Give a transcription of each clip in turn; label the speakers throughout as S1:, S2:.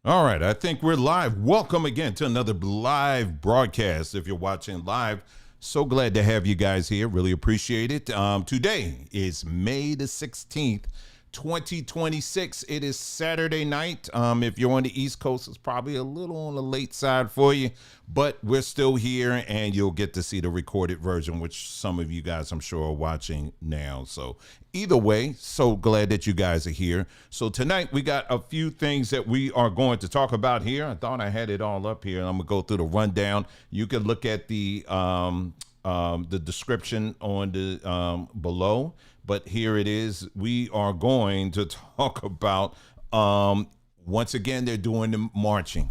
S1: All right, I think we're live. Welcome again to another live broadcast. If you're watching live, so glad to have you guys here. Really appreciate it. Today is May the 16th, 2026. It is Saturday night. If you're on the East Coast, it's probably a little on the late side for you, but we're still here and you'll get to see the recorded version, which some of you guys, I'm sure, are watching now. So either way, so glad that you guys are here. So tonight we got a few things that we are going to talk about here. I thought I had it all up here, and I'm gonna go through the rundown. You can look at the description on the below, but here it is. We are going to talk about once again they're doing the marching.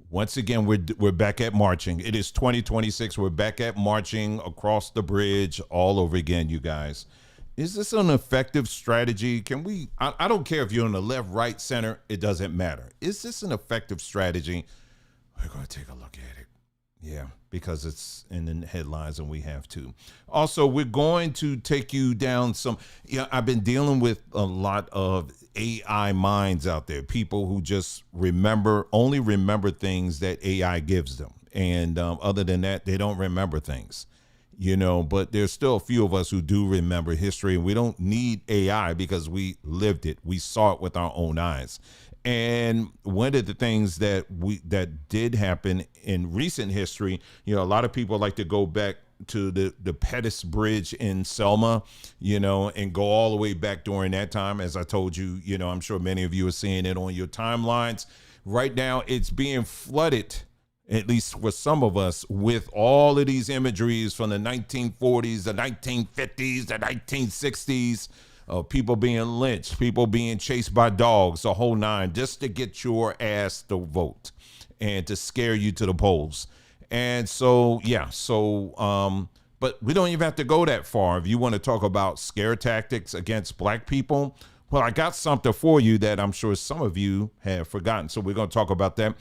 S1: Once again, we're back at marching. It is 2026. We're back at marching across the bridge all over again, you guys. Is this an effective strategy? Can we, I don't care if you're on the left, right, center, it doesn't matter. Is this an effective strategy? We're going to take a look at it. Yeah, because it's in the headlines and we have to. Also, we're going to take you down some, I've been dealing with a lot of AI minds out there, people who just only remember things that AI gives them. And other than that, they don't remember things. But there's still a few of us who do remember history, and we don't need AI because we lived it. We saw it with our own eyes. And one of the things that did happen in recent history, a lot of people like to go back to the Pettus Bridge in Selma, and go all the way back during that time. As I told you, I'm sure many of you are seeing it on your timelines. Right now, it's being flooded, at least for some of us, with all of these imageries from the 1940s, the 1950s, the 1960s, of people being lynched, people being chased by dogs, the whole nine, just to get your ass to vote and to scare you to the polls. And so, but we don't even have to go that far. If you want to talk about scare tactics against black people, well, I got something for you that I'm sure some of you have forgotten. So we're going to talk about that.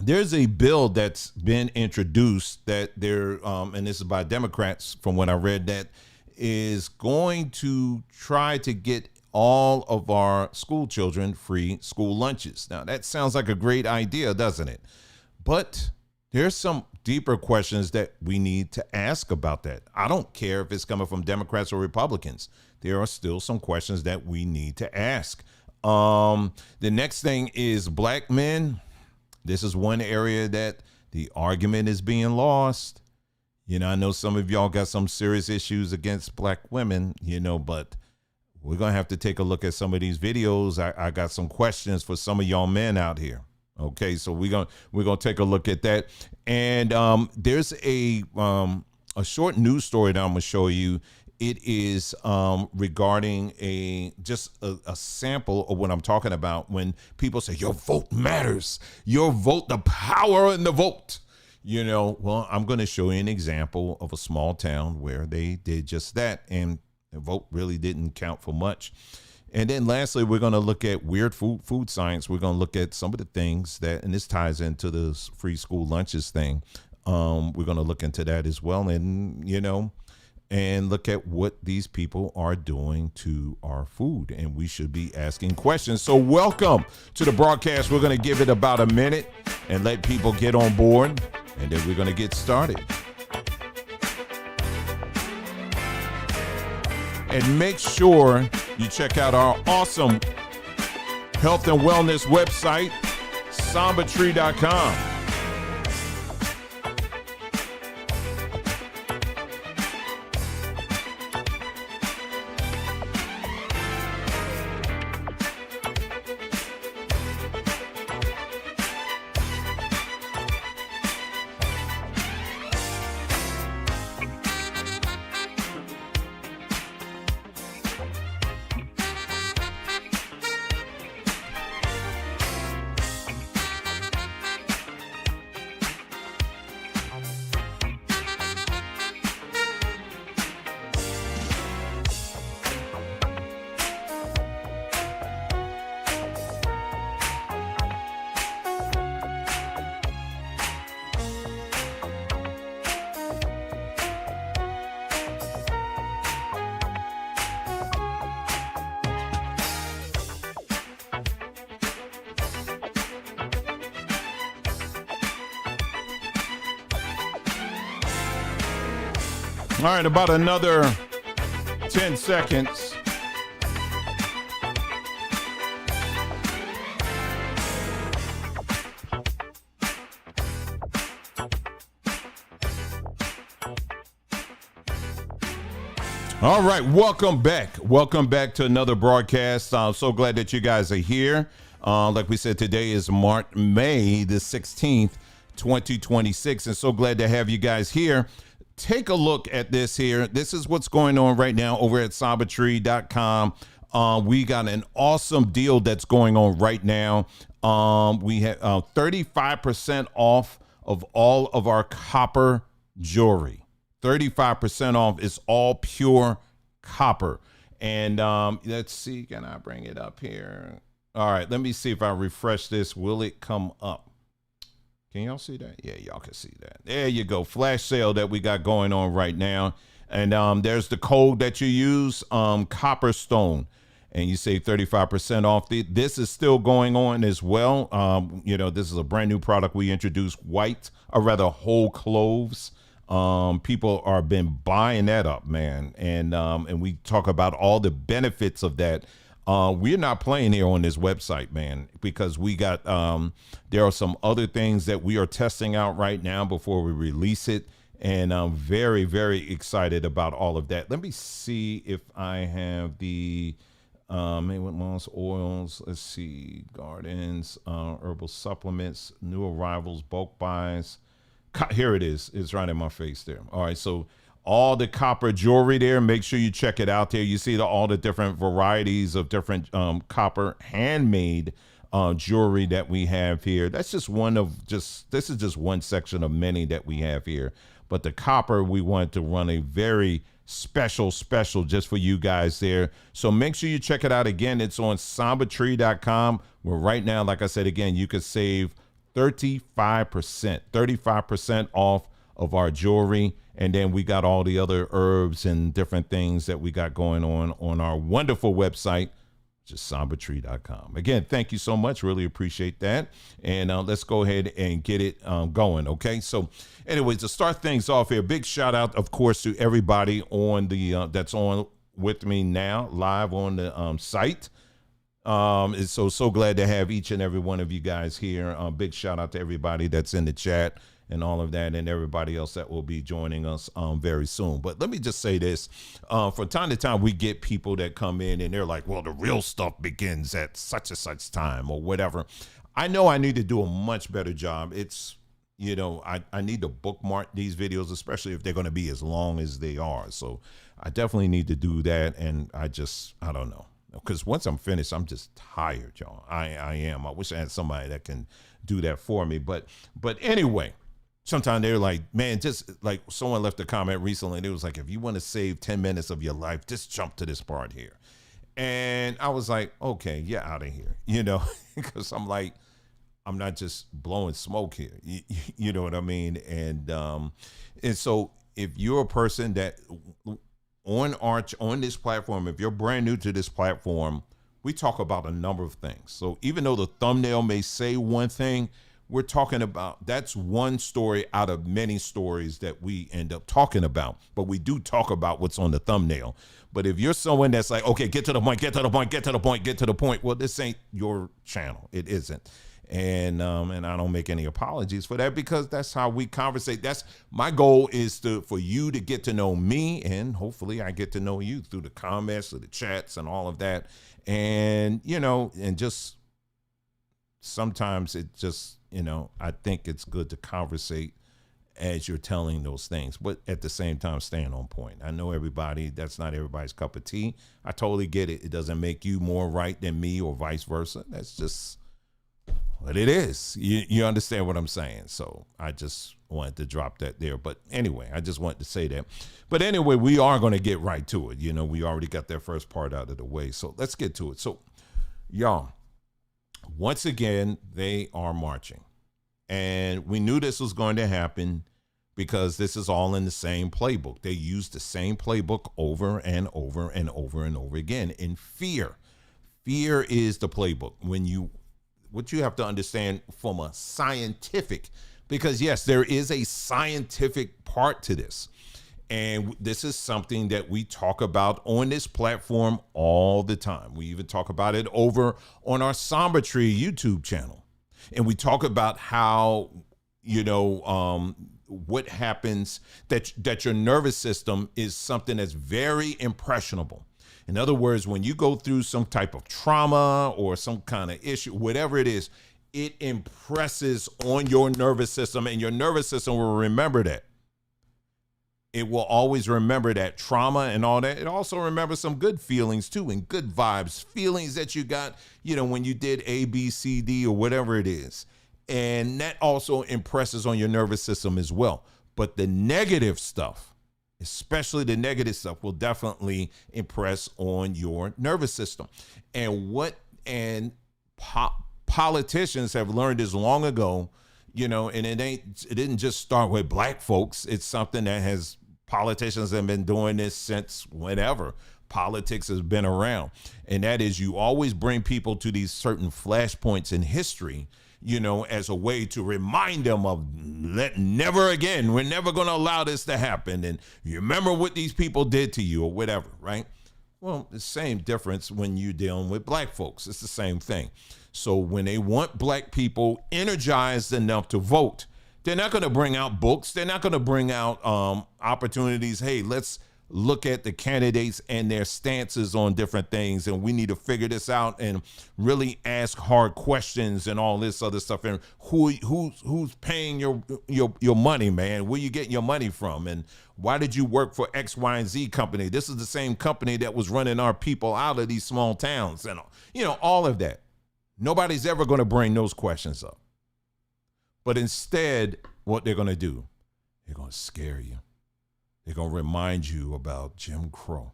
S1: There's a bill that's been introduced that and this is by Democrats from what I read, that is going to try to get all of our school children free school lunches. Now, that sounds like a great idea, doesn't it? But there's some deeper questions that we need to ask about that. I don't care if it's coming from Democrats or Republicans. There are still some questions that we need to ask. The next thing is black men. This is one area that the argument is being lost. I know some of y'all got some serious issues against black women, but we're going to have to take a look at some of these videos. I got some questions for some of y'all men out here. Okay, so we're going to take a look at that. And there's a short news story that I'm going to show you. It is regarding a sample of what I'm talking about when people say your vote matters, your vote, the power in the vote. Well, I'm going to show you an example of a small town where they did just that, and the vote really didn't count for much. And then lastly, we're going to look at weird food science. We're going to look at some of the things that, and this ties into the free school lunches thing. We're going to look into that as well. And, and look at what these people are doing to our food. And we should be asking questions. So welcome to the broadcast. We're going to give it about a minute and let people get on board. And then we're going to get started. And make sure you check out our awesome health and wellness website, sambatree.com. All right, about another 10 seconds. All right, welcome back. Welcome back to another broadcast. I'm so glad that you guys are here. Like we said, today is May the 16th, 2026, and so glad to have you guys here. Take a look at this here. This is what's going on right now over at sambatree.com. We got an awesome deal that's going on right now. We have 35% off of all of our copper jewelry. 35% off. Is all pure copper. And let's see, can I bring it up here? All right, let me see if I refresh this. Will it come up? Can y'all see that? Yeah, y'all can see that. There you go. Flash sale that we got going on right now. And there's the code that you use, Copperstone. And you save 35% off. This is still going on as well. This is a brand new product we introduced, whole cloves. People are been buying that up, man. And we talk about all the benefits of that. We're not playing here on this website, man, because we got, there are some other things that we are testing out right now before we release it. And I'm very, very excited about all of that. Let me see if I have the, moss oils. Let's see, gardens, herbal supplements, new arrivals, bulk buys. Here it is. It's right in my face there. All right. So all the copper jewelry there, make sure you check it out there. You see all the different varieties of different copper handmade jewelry that we have here. That's just this is just one section of many that we have here. But the copper, we wanted to run a very special just for you guys there. So make sure you check it out. Again, it's on sambatree.com, where right now, like I said, again, you could save 35% off of our jewelry. And then we got all the other herbs and different things that we got going on our wonderful website, just sambatree.com. Again, thank you so much. Really appreciate that. And let's go ahead and get it going. Okay. So anyways, to start things off here, big shout out, of course, to everybody on the that's on with me now live on the site. It's so glad to have each and every one of you guys here. Big shout out to everybody that's in the chat and all of that, and everybody else that will be joining us very soon. But let me just say this. From time to time, we get people that come in and they're like, well, the real stuff begins at such and such time or whatever. I know I need to do a much better job. It's, I need to bookmark these videos, especially if they're going to be as long as they are. So I definitely need to do that. And I don't know. Because once I'm finished, I'm just tired, y'all. I am. I wish I had somebody that can do that for me. But anyway, sometimes they're like, man, just like someone left a comment recently. And it was like, if you want to save 10 minutes of your life, just jump to this part here. And I was like, okay, yeah, out of here, because I'm like, I'm not just blowing smoke here. You know what I mean? And so if you're a person that on this platform, if you're brand new to this platform, we talk about a number of things. So even though the thumbnail may say one thing, we're talking about, that's one story out of many stories that we end up talking about. But we do talk about what's on the thumbnail. But if you're someone that's like, okay, get to the point, well, this ain't your channel. It isn't. And I don't make any apologies for that, because that's how we conversate. That's my goal, is for you to get to know me, and hopefully I get to know you through the comments or the chats and all of that. And, and just sometimes it just, I think it's good to conversate as you're telling those things, but at the same time, staying on point. I know that's not everybody's cup of tea. I totally get it. It doesn't make you more right than me or vice versa. That's just what it is. You understand what I'm saying? So I just wanted to drop that there. But anyway, I just wanted to say that. But anyway, we are going to get right to it. We already got that first part out of the way. So let's get to it. So y'all, once again, they are marching. And we knew this was going to happen because this is all in the same playbook. They use the same playbook over and over and over and over again. In fear. Fear is the playbook. What you have to understand from a scientific, because yes, there is a scientific part to this. And this is something that we talk about on this platform all the time. We even talk about it over on our Samba Tree YouTube channel. And we talk about how, what happens, that your nervous system is something that's very impressionable. In other words, when you go through some type of trauma or some kind of issue, whatever it is, it impresses on your nervous system, and your nervous system will remember that. It will always remember that trauma and all that. It also remembers some good feelings too, and good vibes, feelings that you got, when you did A, B, C, D, or whatever it is. And that also impresses on your nervous system as well. But the negative stuff, especially the negative stuff, will definitely impress on your nervous system. And politicians have learned this long ago, and it didn't just start with black folks. It's something that politicians have been doing this since whenever politics has been around. And that is, you always bring people to these certain flashpoints in history, as a way to remind them of never again. We're never going to allow this to happen. And you remember what these people did to you or whatever, right? Well, the same difference when you're dealing with black folks. It's the same thing. So when they want black people energized enough to vote, they're not going to bring out books. They're not going to bring out opportunities. Hey, let's look at the candidates and their stances on different things, and we need to figure this out and really ask hard questions and all this other stuff. And who's paying your money, man? Where you getting your money from? And why did you work for X, Y, and Z company? This is the same company that was running our people out of these small towns, and all of that. Nobody's ever going to bring those questions up. But instead, what they're going to do, they're going to scare you. They're going to remind you about Jim Crow.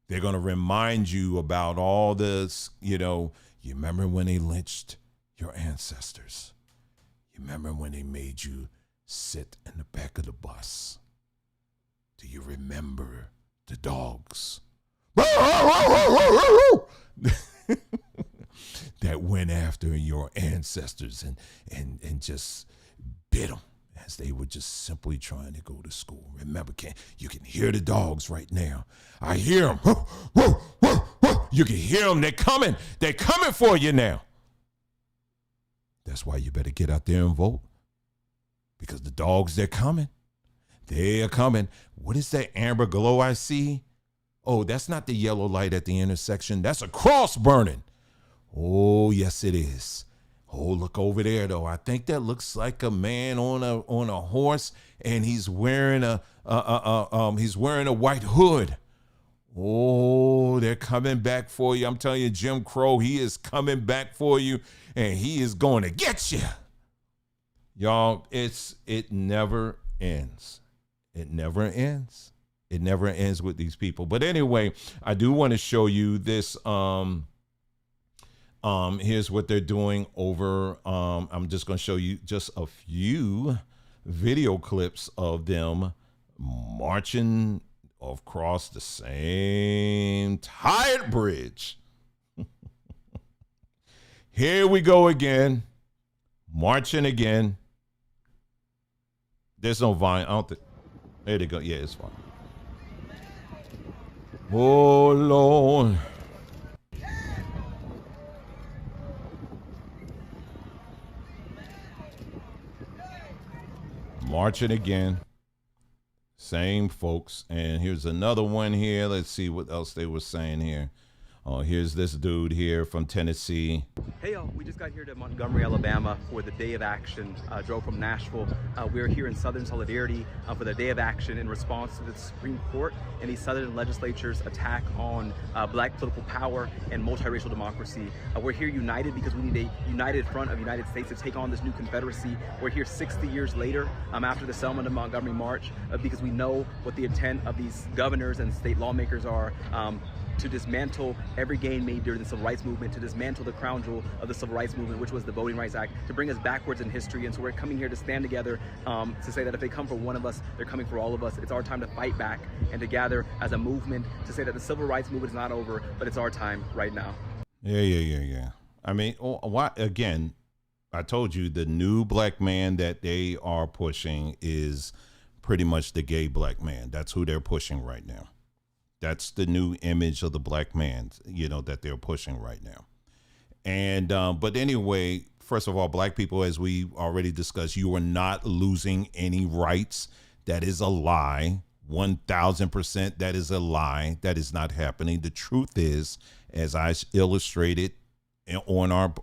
S1: They're going to remind you about all this, you remember when they lynched your ancestors? You remember when they made you sit in the back of the bus? Do you remember the dogs that went after your ancestors and just bit them as they were just simply trying to go to school? Remember, you can hear the dogs right now. I hear them. You can hear them. They're coming. They're coming for you now. That's why you better get out there and vote, because the dogs, they're coming. They're coming. What is that amber glow I see? Oh, that's not the yellow light at the intersection. That's a cross burning. Oh, yes, it is. Oh, look over there, though. I think that looks like a man on a horse, and he's wearing a white hood. Oh, they're coming back for you. I'm telling you, Jim Crow, he is coming back for you, and he is going to get you. Y'all, it never ends. It never ends. It never ends with these people. But anyway, I do want to show you this. Here's what they're doing over. I'm just going to show you just a few video clips of them marching across the same tired bridge. Here we go again, marching again. There's no vine. I don't think. There they go. Yeah, it's fine. Oh, Lord. Marching again. Same folks. And here's another one here. Let's see what else they were saying here. Oh, here's this dude here from Tennessee.
S2: Hey, y'all, we just got here to Montgomery, Alabama for the Day of Action. Drove from Nashville. We're here in Southern Solidarity for the Day of Action in response to the Supreme Court and the Southern Legislature's attack on black political power and multiracial democracy. We're here united because we need a united front of the United States to take on this new Confederacy. We're here 60 years later after the Selma to Montgomery March because we know what the intent of these governors and state lawmakers are. To dismantle every gain made during the Civil Rights Movement, to dismantle the crown jewel of the Civil Rights Movement, which was the Voting Rights Act, to bring us backwards in history. And so we're coming here to stand together to say that if they come for one of us, they're coming for all of us. It's our time to fight back and to gather as a movement to say that the Civil Rights Movement is not over, but it's our time right now.
S1: Yeah. I mean, why again? I told you the new black man that they are pushing is pretty much the gay black man. That's who they're pushing right now. That's the new image of the black man, that they're pushing right now. And but anyway, first of all, black people, as we already discussed, you are not losing any rights. That is a lie. 1,000%. That is a lie. That is not happening. The truth is, as I illustrated on our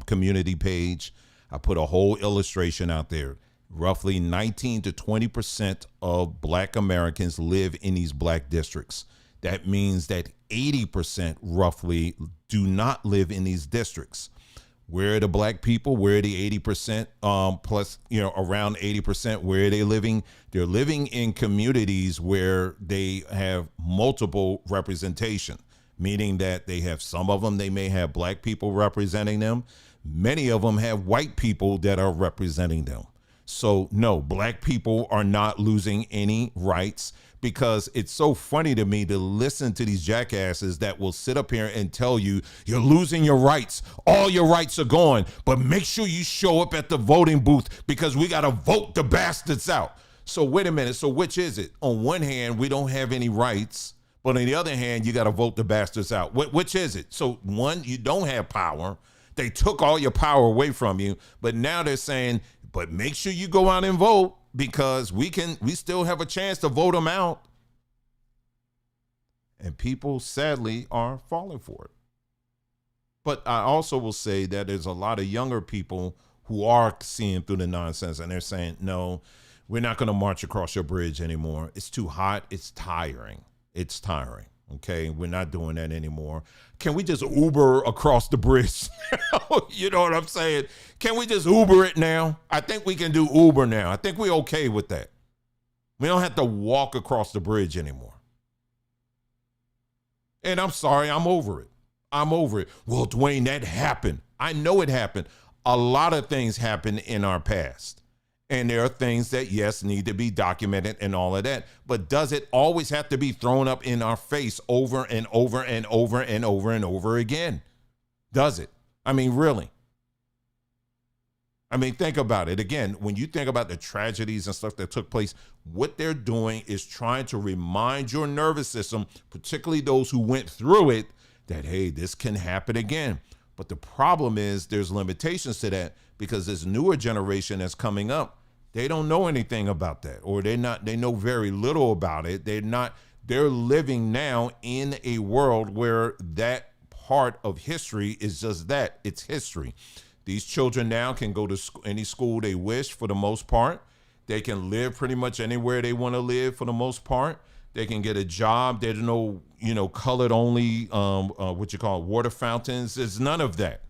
S1: community page, I put a whole illustration out there. Roughly 19 to 20% of black Americans live in these black districts. That means that 80% roughly do not live in these districts. Where are the black people? Where are the 80% plus, around 80%? Where are they living? They're living in communities where they have multiple representation, meaning that they have some of them, they may have black people representing them. Many of them have white people that are representing them. So no, black people are not losing any rights, because it's so funny to me to listen to these jackasses that will sit up here and tell you you're losing your rights. All your rights are gone, but make sure you show up at the voting booth because we got to vote the bastards out. So wait a minute. So which is it? On one hand, we don't have any rights, but on the other hand, you got to vote the bastards out. Which is it? So one, you don't have power. They took all your power away from you, but now they're saying, but make sure you go out and vote, because we still have a chance to vote them out. And people sadly are falling for it. But I also will say that there's a lot of younger people who are seeing through the nonsense, and they're saying, no, we're not going to march across your bridge anymore. It's too hot. It's tiring. It's tiring. Okay, we're not doing that anymore. Can we just Uber across the bridge? You know what I'm saying? Can we just Uber it now? I think we can do Uber now. I think we're okay with that. We don't have to walk across the bridge anymore. And I'm sorry, I'm over it. I'm over it. Well, Dwayne, that happened. I know it happened. A lot of things happened in our past. And there are things that, yes, need to be documented and all of that. But does it always have to be thrown up in our face over and over and over and over and over again? Does it? I mean, really? I mean, think about it. Again, when you think about the tragedies and stuff that took place, what they're doing is trying to remind your nervous system, particularly those who went through it, that, hey, this can happen again. But the problem is there's limitations to that, because this newer generation that's coming up, they don't know anything about that, or they know very little about it. They're living now in a world where that part of history is just that, it's history. These children now can go to any school they wish for the most part. They can live pretty much anywhere they want to live for the most part. They can get a job. There's no, colored only, water fountains. There's none of that.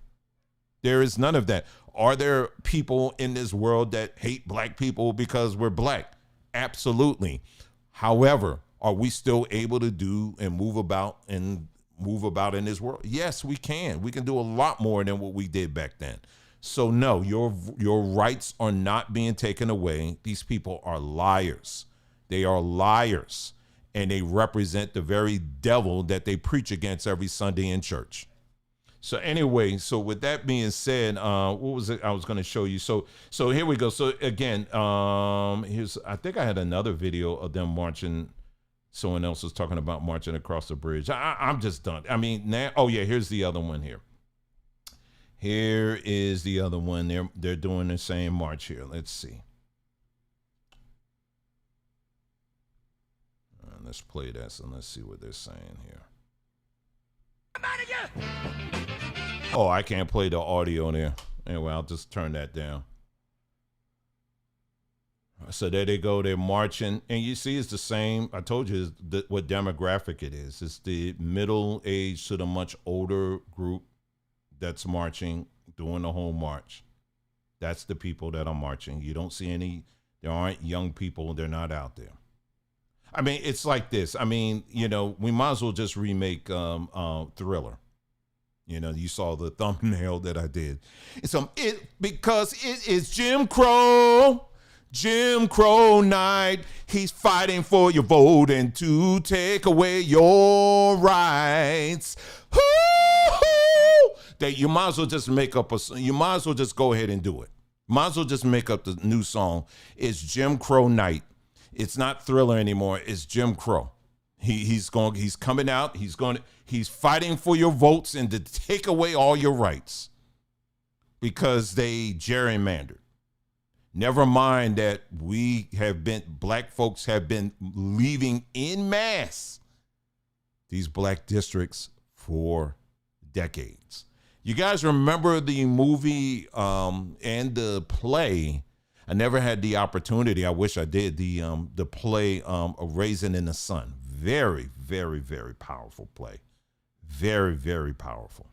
S1: There is none of that. Are there people in this world that hate black people because we're black? Absolutely. However, are we still able to do and move about in this world? Yes, we can. We can do a lot more than what we did back then. So no, your rights are not being taken away. These people are liars. They are liars, and they represent the very devil that they preach against every Sunday in church. So anyway, so with that being said, what was it I was going to show you? So here we go. So again, I think I had another video of them marching. Someone else was talking about marching across the bridge. I'm just done. I mean, now, oh yeah, here's the other one here. Here is the other one. They're doing the same march here. Let's see. Let's play this and let's see what they're saying here. Oh, I can't play the audio there. Anyway, I'll just turn that down. So there they go. They're marching. And you see, it's the same. I told you what demographic it is. It's the middle age to the much older group that's marching, doing the whole march. That's the people that are marching. You don't see any. There aren't young people. They're not out there. I mean, it's like this. I mean, we might as well just remake Thriller. You saw the thumbnail that I did. Because it is Jim Crow night. He's fighting for your vote and to take away your rights. That you might as well just you might as well just go ahead and do it. Might as well just make up the new song. It's Jim Crow night. It's not Thriller anymore. It's Jim Crow. He's coming out. He's fighting for your votes and to take away all your rights because they gerrymandered. Never mind that black folks have been leaving en masse these black districts for decades. You guys remember the movie and the play? I never had the opportunity. I wish I did. The play A Raisin in the Sun. Very, very, very powerful play. Very, very powerful.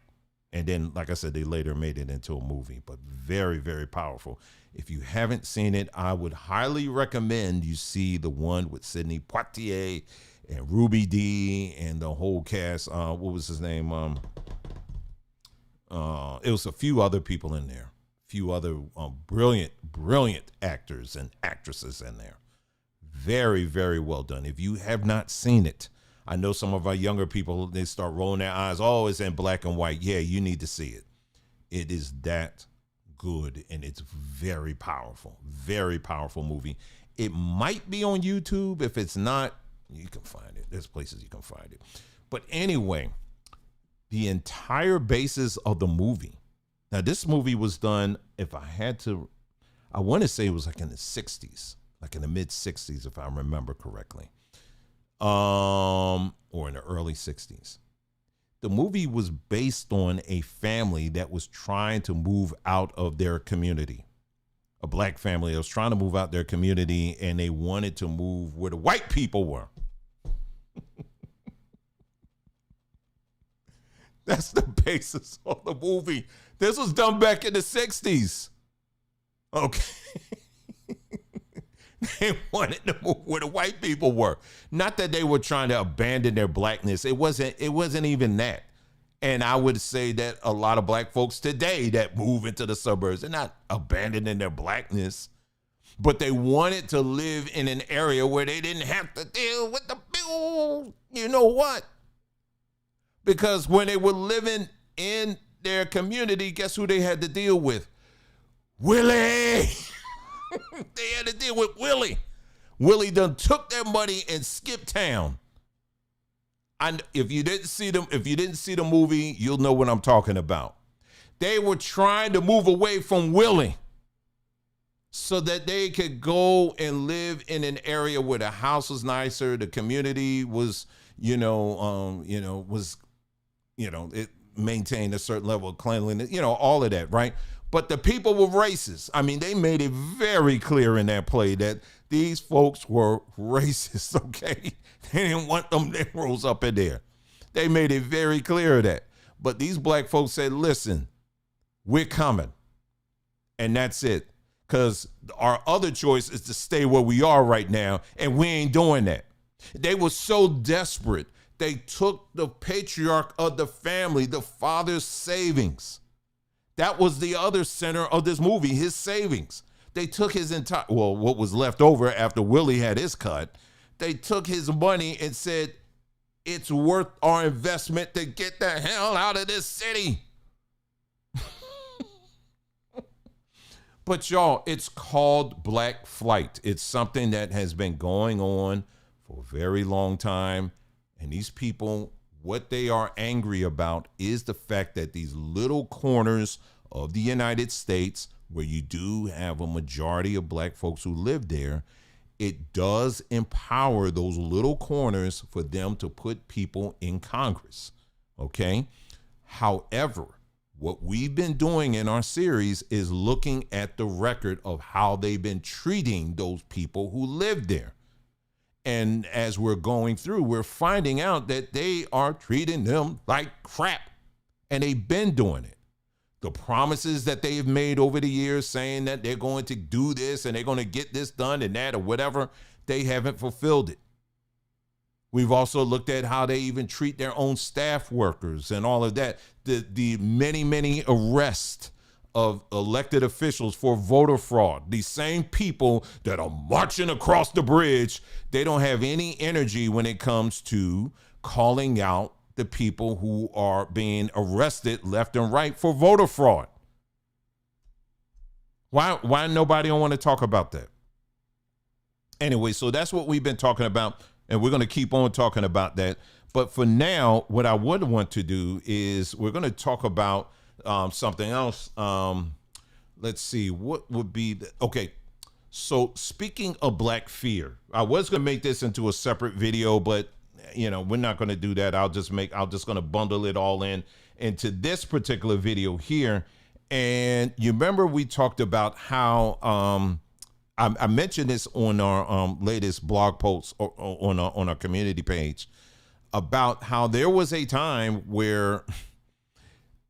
S1: And then, like I said, they later made it into a movie, but very, very powerful. If you haven't seen it, I would highly recommend you see the one with Sidney Poitier and Ruby Dee and the whole cast. What was his name? It was a few other people in there. Few other brilliant actors and actresses in there. Very, very well done. If you have not seen it, I know some of our younger people, they start rolling their eyes. Oh, it's in black and white. Yeah, you need to see it. It is that good, and it's very powerful. Very powerful movie. It might be on YouTube. If it's not, you can find it. There's places you can find it. But anyway, the entire basis of the movie. Now, this movie was done, I want to say it was like in the 60s, like in the mid 60s, if I remember correctly, or in the early 60s. The movie was based on a family that was trying to move out of their community, a black family that was trying to move out their community, and they wanted to move where the white people were. That's the basis of the movie. This was done back in the 60s. Okay. They wanted to move where the white people were. Not that they were trying to abandon their blackness. It wasn't even that. And I would say that a lot of black folks today that move into the suburbs, they're not abandoning their blackness, but they wanted to live in an area where they didn't have to deal with the bill, you know what? Because when they were living in their community, guess who they had to deal with? Willie. They had to deal with Willie. Willie done took their money and skipped town. And if you didn't see the movie, you'll know what I'm talking about. They were trying to move away from Willie so that they could go and live in an area where the house was nicer, the community was, it maintained a certain level of cleanliness, all of that, right? But the people were racist. I mean, they made it very clear in that play that these folks were racist, okay? They didn't want them Negroes up in there. They made it very clear that. But these black folks said, listen, we're coming. And that's it. Because our other choice is to stay where we are right now, and we ain't doing that. They were so desperate. They took the patriarch of the family, the father's savings. That was the other center of this movie, his savings. They took his what was left over after Willie had his cut. They took his money and said, it's worth our investment to get the hell out of this city. But y'all, it's called Black Flight. It's something that has been going on for a very long time. And these people, what they are angry about is the fact that these little corners of the United States, where you do have a majority of black folks who live there, it does empower those little corners for them to put people in Congress. Okay. However, what we've been doing in our series is looking at the record of how they've been treating those people who live there. And as we're going through, we're finding out that they are treating them like crap. And they've been doing it. The promises that they've made over the years saying that they're going to do this and they're going to get this done and that or whatever, they haven't fulfilled it. We've also looked at how they even treat their own staff workers and all of that. The many arrests of elected officials for voter fraud. These same people that are marching across the bridge, they don't have any energy when it comes to calling out the people who are being arrested left and right for voter fraud. Why nobody don't want to talk about that? Anyway, so that's what we've been talking about, and we're going to keep on talking about that. But for now, what I would want to do is we're going to talk about something else. Let's see, what would be okay. So speaking of Black fear, I was going to make this into a separate video, but we're not going to do that. I'm just going to bundle it all into this particular video here. And you remember we talked about how I mentioned this on our latest blog post on our community page about how there was a time where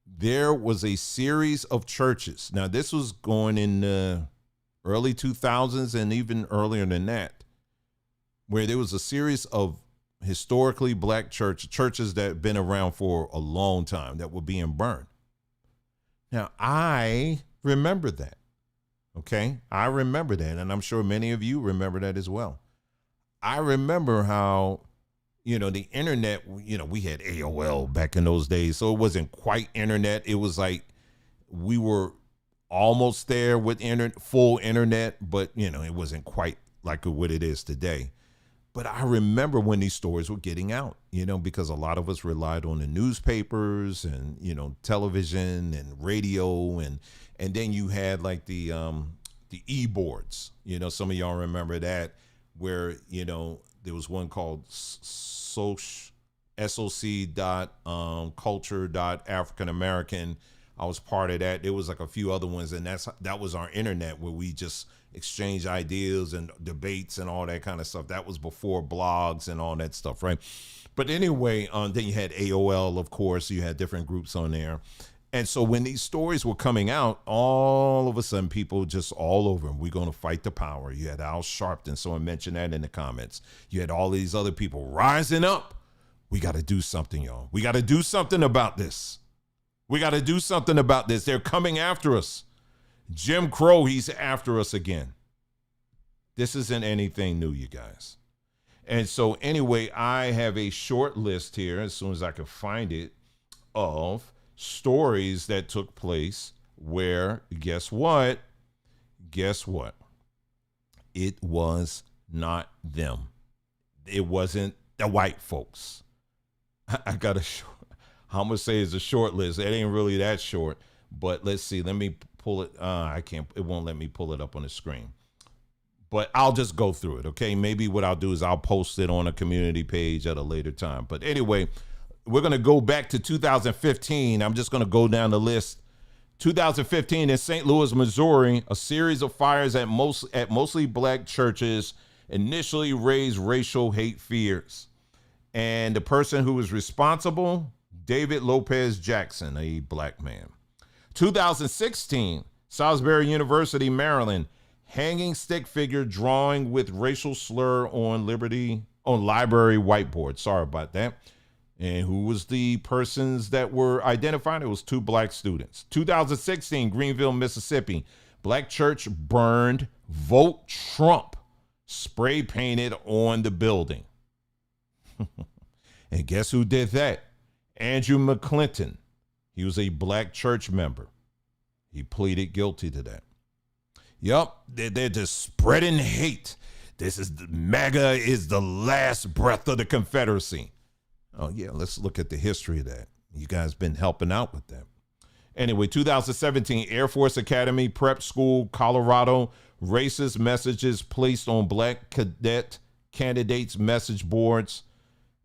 S1: there was a series of churches. Now, this was going in the early 2000s and even earlier than that, where there was a series of historically Black churches that have been around for a long time that were being burned. Now, I remember that. Okay, I remember that, and I'm sure many of you remember that as well. I remember how, the internet, we had AOL back in those days, so it wasn't quite internet. It was like we were almost there with full internet, but, it wasn't quite like what it is today. But I remember when these stories were getting out, because a lot of us relied on the newspapers and, television and radio, and then you had like the e-boards, some of y'all remember that, where, there was one called soc.culture.african-american. I was part of that. There was like a few other ones, and that was our internet where we just exchange ideas and debates and all that kind of stuff. That was before blogs and all that stuff, right? But anyway, then you had AOL, of course. You had different groups on there. And so when these stories were coming out, all of a sudden people just all over them, we're going to fight the power. You had Al Sharpton, someone mentioned that in the comments. You had all these other people rising up. We got to do something, y'all. We got to do something about this. We got to do something about this. They're coming after us. Jim Crow, he's after us again. This isn't anything new, you guys. And so anyway, I have a short list here, as soon as I can find it, of stories that took place where, guess what? It was not them. It wasn't the white folks. I got I'm going to say it's a short list. It ain't really that short, but let's see. Let me pull it. It won't let me pull it up on the screen, but I'll just go through it. Okay. Maybe what I'll do is I'll post it on a community page at a later time. But anyway, we're going to go back to 2015. I'm just going to go down the list. 2015 in St. Louis, Missouri, a series of fires at mostly Black churches initially raised racial hate fears. And the person who was responsible, David Lopez Jackson, a Black man. 2016, Salisbury University, Maryland, hanging stick figure drawing with racial slur on library whiteboard. Sorry about that. And who was the persons that were identified? It was 2 Black students. 2016, Greenville, Mississippi, Black church burned, vote Trump, spray painted on the building. And guess who did that? Andrew McClinton. He was a Black church member. He pleaded guilty to that. Yup, they're just spreading hate. MAGA is the last breath of the Confederacy. Oh, yeah, let's look at the history of that. You guys been helping out with that. Anyway, 2017, Air Force Academy Prep School, Colorado, racist messages placed on Black cadet candidates' message boards.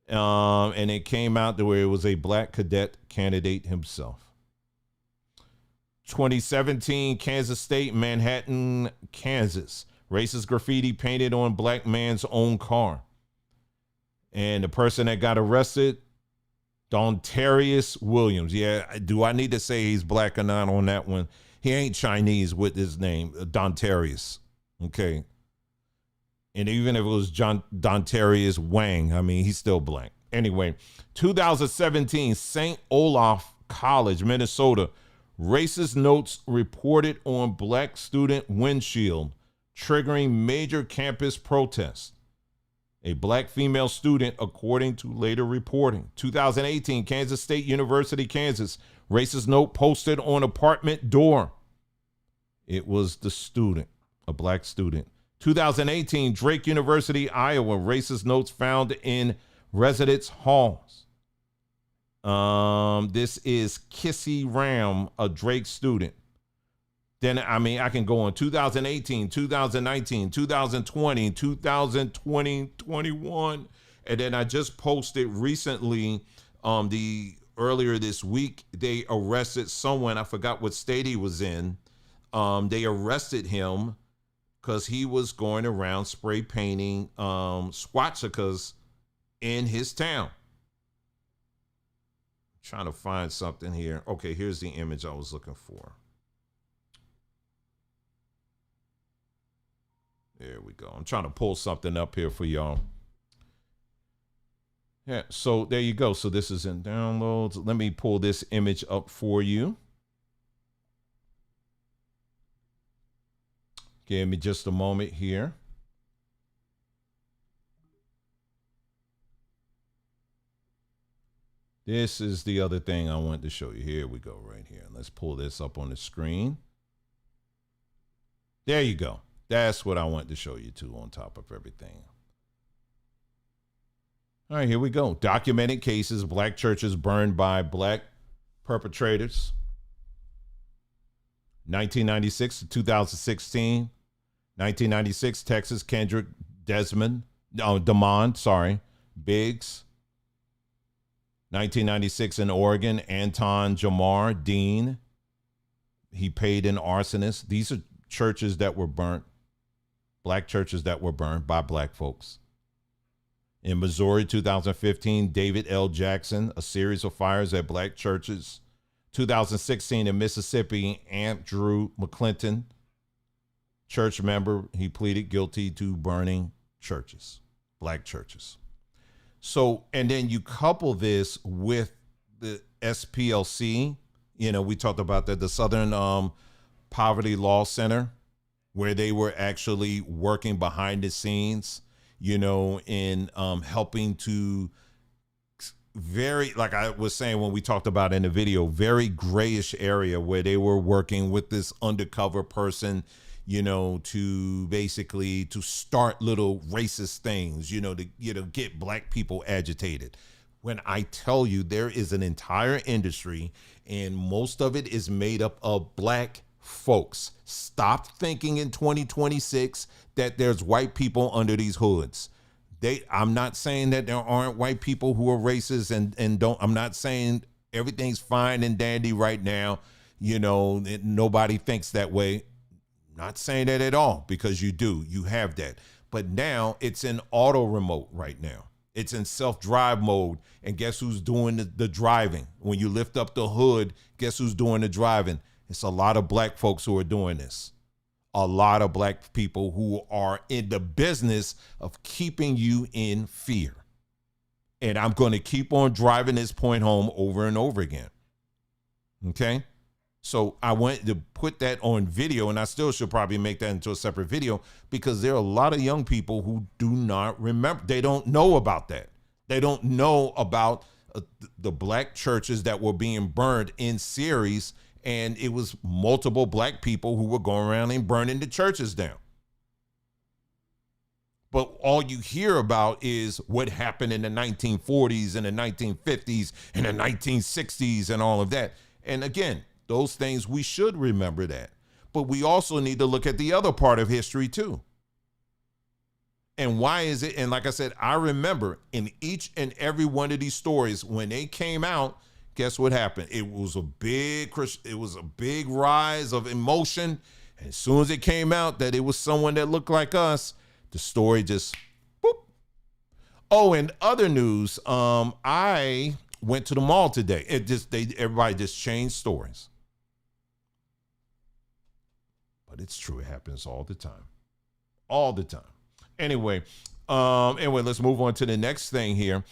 S1: And it came out to where it was a Black cadet candidate himself. 2017, Kansas State, Manhattan, Kansas. Racist graffiti painted on Black man's own car. And the person that got arrested, Dontarius Williams. Yeah, do I need to say he's Black or not on that one? He ain't Chinese with his name, Dontarius. Okay. And even if it was Dontarius Wang, I mean, he's still Black. Anyway, 2017, St. Olaf College, Minnesota. Racist notes reported on Black student windshield, triggering major campus protests. A Black female student, according to later reporting. 2018, Kansas State University, Kansas. Racist note posted on apartment door. It was the student, a Black student. 2018, Drake University, Iowa, racist notes found in residence halls. This is Kissy Ram, a Drake student. Then, I mean, I can go on 2018, 2019, 2020, 2020, 21. And then I just posted recently, earlier this week, they arrested someone. I forgot what state he was in. They arrested him because he was going around spray painting swastikas in his town. Trying to find something here. Okay, here's the image I was looking for. There we go. I'm trying to pull something up here for y'all. Yeah, so there you go. So this is in downloads. Let me pull this image up for you. Give me just a moment here. This is the other thing I wanted to show you. Here we go, right here. Let's pull this up on the screen. There you go. That's what I wanted to show you too, on top of everything. All right, here we go. Documented cases, black churches burned by black perpetrators. 1996 to 2016. 1996, Texas, Kendrick Demond, Biggs. 1996 in Oregon, Anton Jamar Dean. He paid an arsonist. These are churches that were burnt. Black churches that were burned by black folks. In Missouri, 2015, David L. Jackson, a series of fires at black churches. 2016 in Mississippi, Andrew McClinton, church member, he pleaded guilty to burning churches, black churches. So, and then you couple this with the SPLC, we talked about that, the Southern Poverty Law Center, where they were actually working behind the scenes, in helping to very, like I was saying when we talked about in the video, very grayish area where they were working with this undercover person, to basically to start little racist things, to get black people agitated. When I tell you there is an entire industry and most of it is made up of black folks. Stop thinking in 2026 that there's white people under these hoods. I'm not saying that there aren't white people who are racist and don't. I'm not saying everything's fine and dandy right now. Nobody thinks that way. Not saying that at all, because you have that. But now it's in auto remote right now. It's in self-drive mode. And guess who's doing the driving? When you lift up the hood, guess who's doing the driving? It's a lot of black folks who are doing this. A lot of black people who are in the business of keeping you in fear. And I'm going to keep on driving this point home over and over again. Okay? So I wanted to put that on video, and I still should probably make that into a separate video, because there are a lot of young people who do not remember. They don't know about that. They don't know about the black churches that were being burned in series, and it was multiple black people who were going around and burning the churches down. But all you hear about is what happened in the 1940s and the 1950s and the 1960s and all of that. And again, those things, we should remember that. But we also need to look at the other part of history too. And why is it? And like I said, I remember in each and every one of these stories, when they came out, guess what happened? It was a big rise of emotion. And as soon as it came out that it was someone that looked like us, the story just boop. Oh, and other news, I went to the mall today. Everybody just changed stories. But it's true. It happens all the time. All the time. Anyway, let's move on to the next thing here.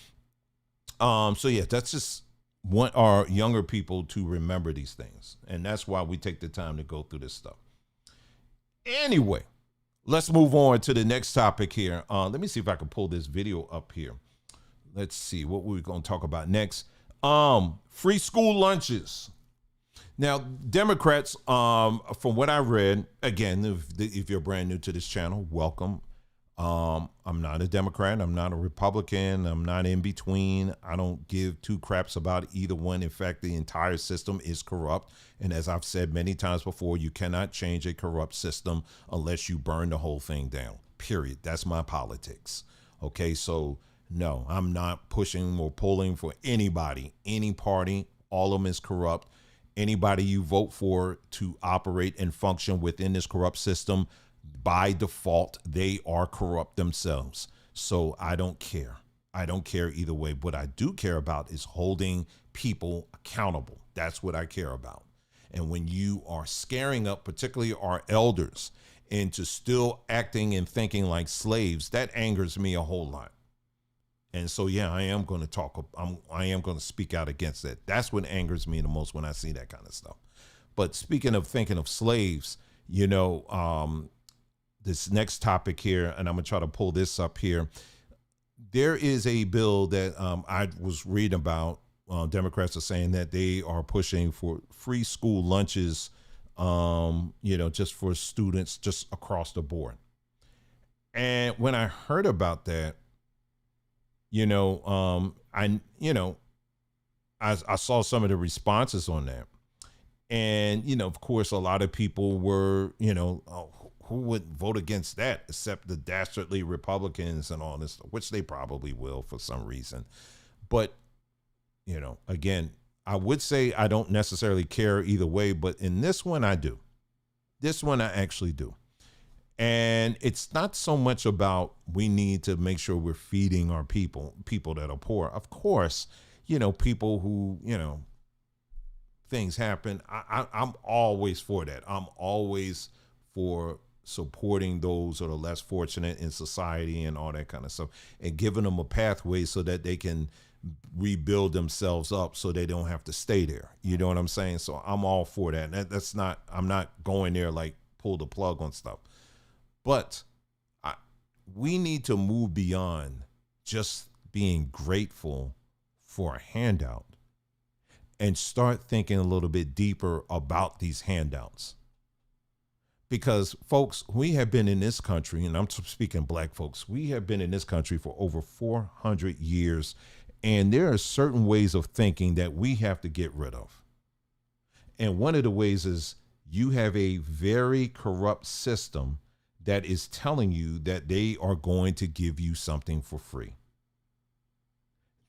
S1: So yeah, that's just want our younger people to remember these things. And that's why we take the time to go through this stuff. Anyway, let's move on to the next topic here. Let me see if I can pull this video up here. Let's see what we're going to talk about next. Free school lunches. Now, Democrats, from what I read, again, if you're brand new to this channel, welcome. I'm not a Democrat. I'm not a Republican. I'm not in between. I don't give two craps about either one. In fact, the entire system is corrupt. And as I've said many times before, you cannot change a corrupt system unless you burn the whole thing down. Period. That's my politics. Okay, so no, I'm not pushing or pulling for anybody, any party. All of them is corrupt. Anybody you vote for to operate and function within this corrupt system, by default, they are corrupt themselves. So I don't care. I don't care either way. What I do care about is holding people accountable. That's what I care about. And when you are scaring up, particularly our elders, into still acting and thinking like slaves, that angers me a whole lot. And so, yeah, I am going to talk. I am going to speak out against that. That's what angers me the most when I see that kind of stuff. But speaking of thinking of slaves, this next topic here, and I'm going to try to pull this up here. There is a bill that I was reading about. Democrats are saying that they are pushing for free school lunches, just for students just across the board. And when I heard about that, I saw some of the responses on that. And, of course, a lot of people were, who would vote against that except the dastardly Republicans and all this, which they probably will for some reason. But, again, I would say I don't necessarily care either way, but in this one, I do. This one, I actually do. And it's not so much about we need to make sure we're feeding our people that are poor. Of course, people who, things happen. I'm always for that. I'm always for supporting those that are less fortunate in society and all that kind of stuff, and giving them a pathway so that they can rebuild themselves up so they don't have to stay there. You know what I'm saying? So I'm all for that. And I'm not going there like pull the plug on stuff. But we need to move beyond just being grateful for a handout and start thinking a little bit deeper about these handouts. Because, folks, we have been in this country, and I'm speaking black folks, we have been in this country for over 400 years, and there are certain ways of thinking that we have to get rid of. And one of the ways is you have a very corrupt system that is telling you that they are going to give you something for free.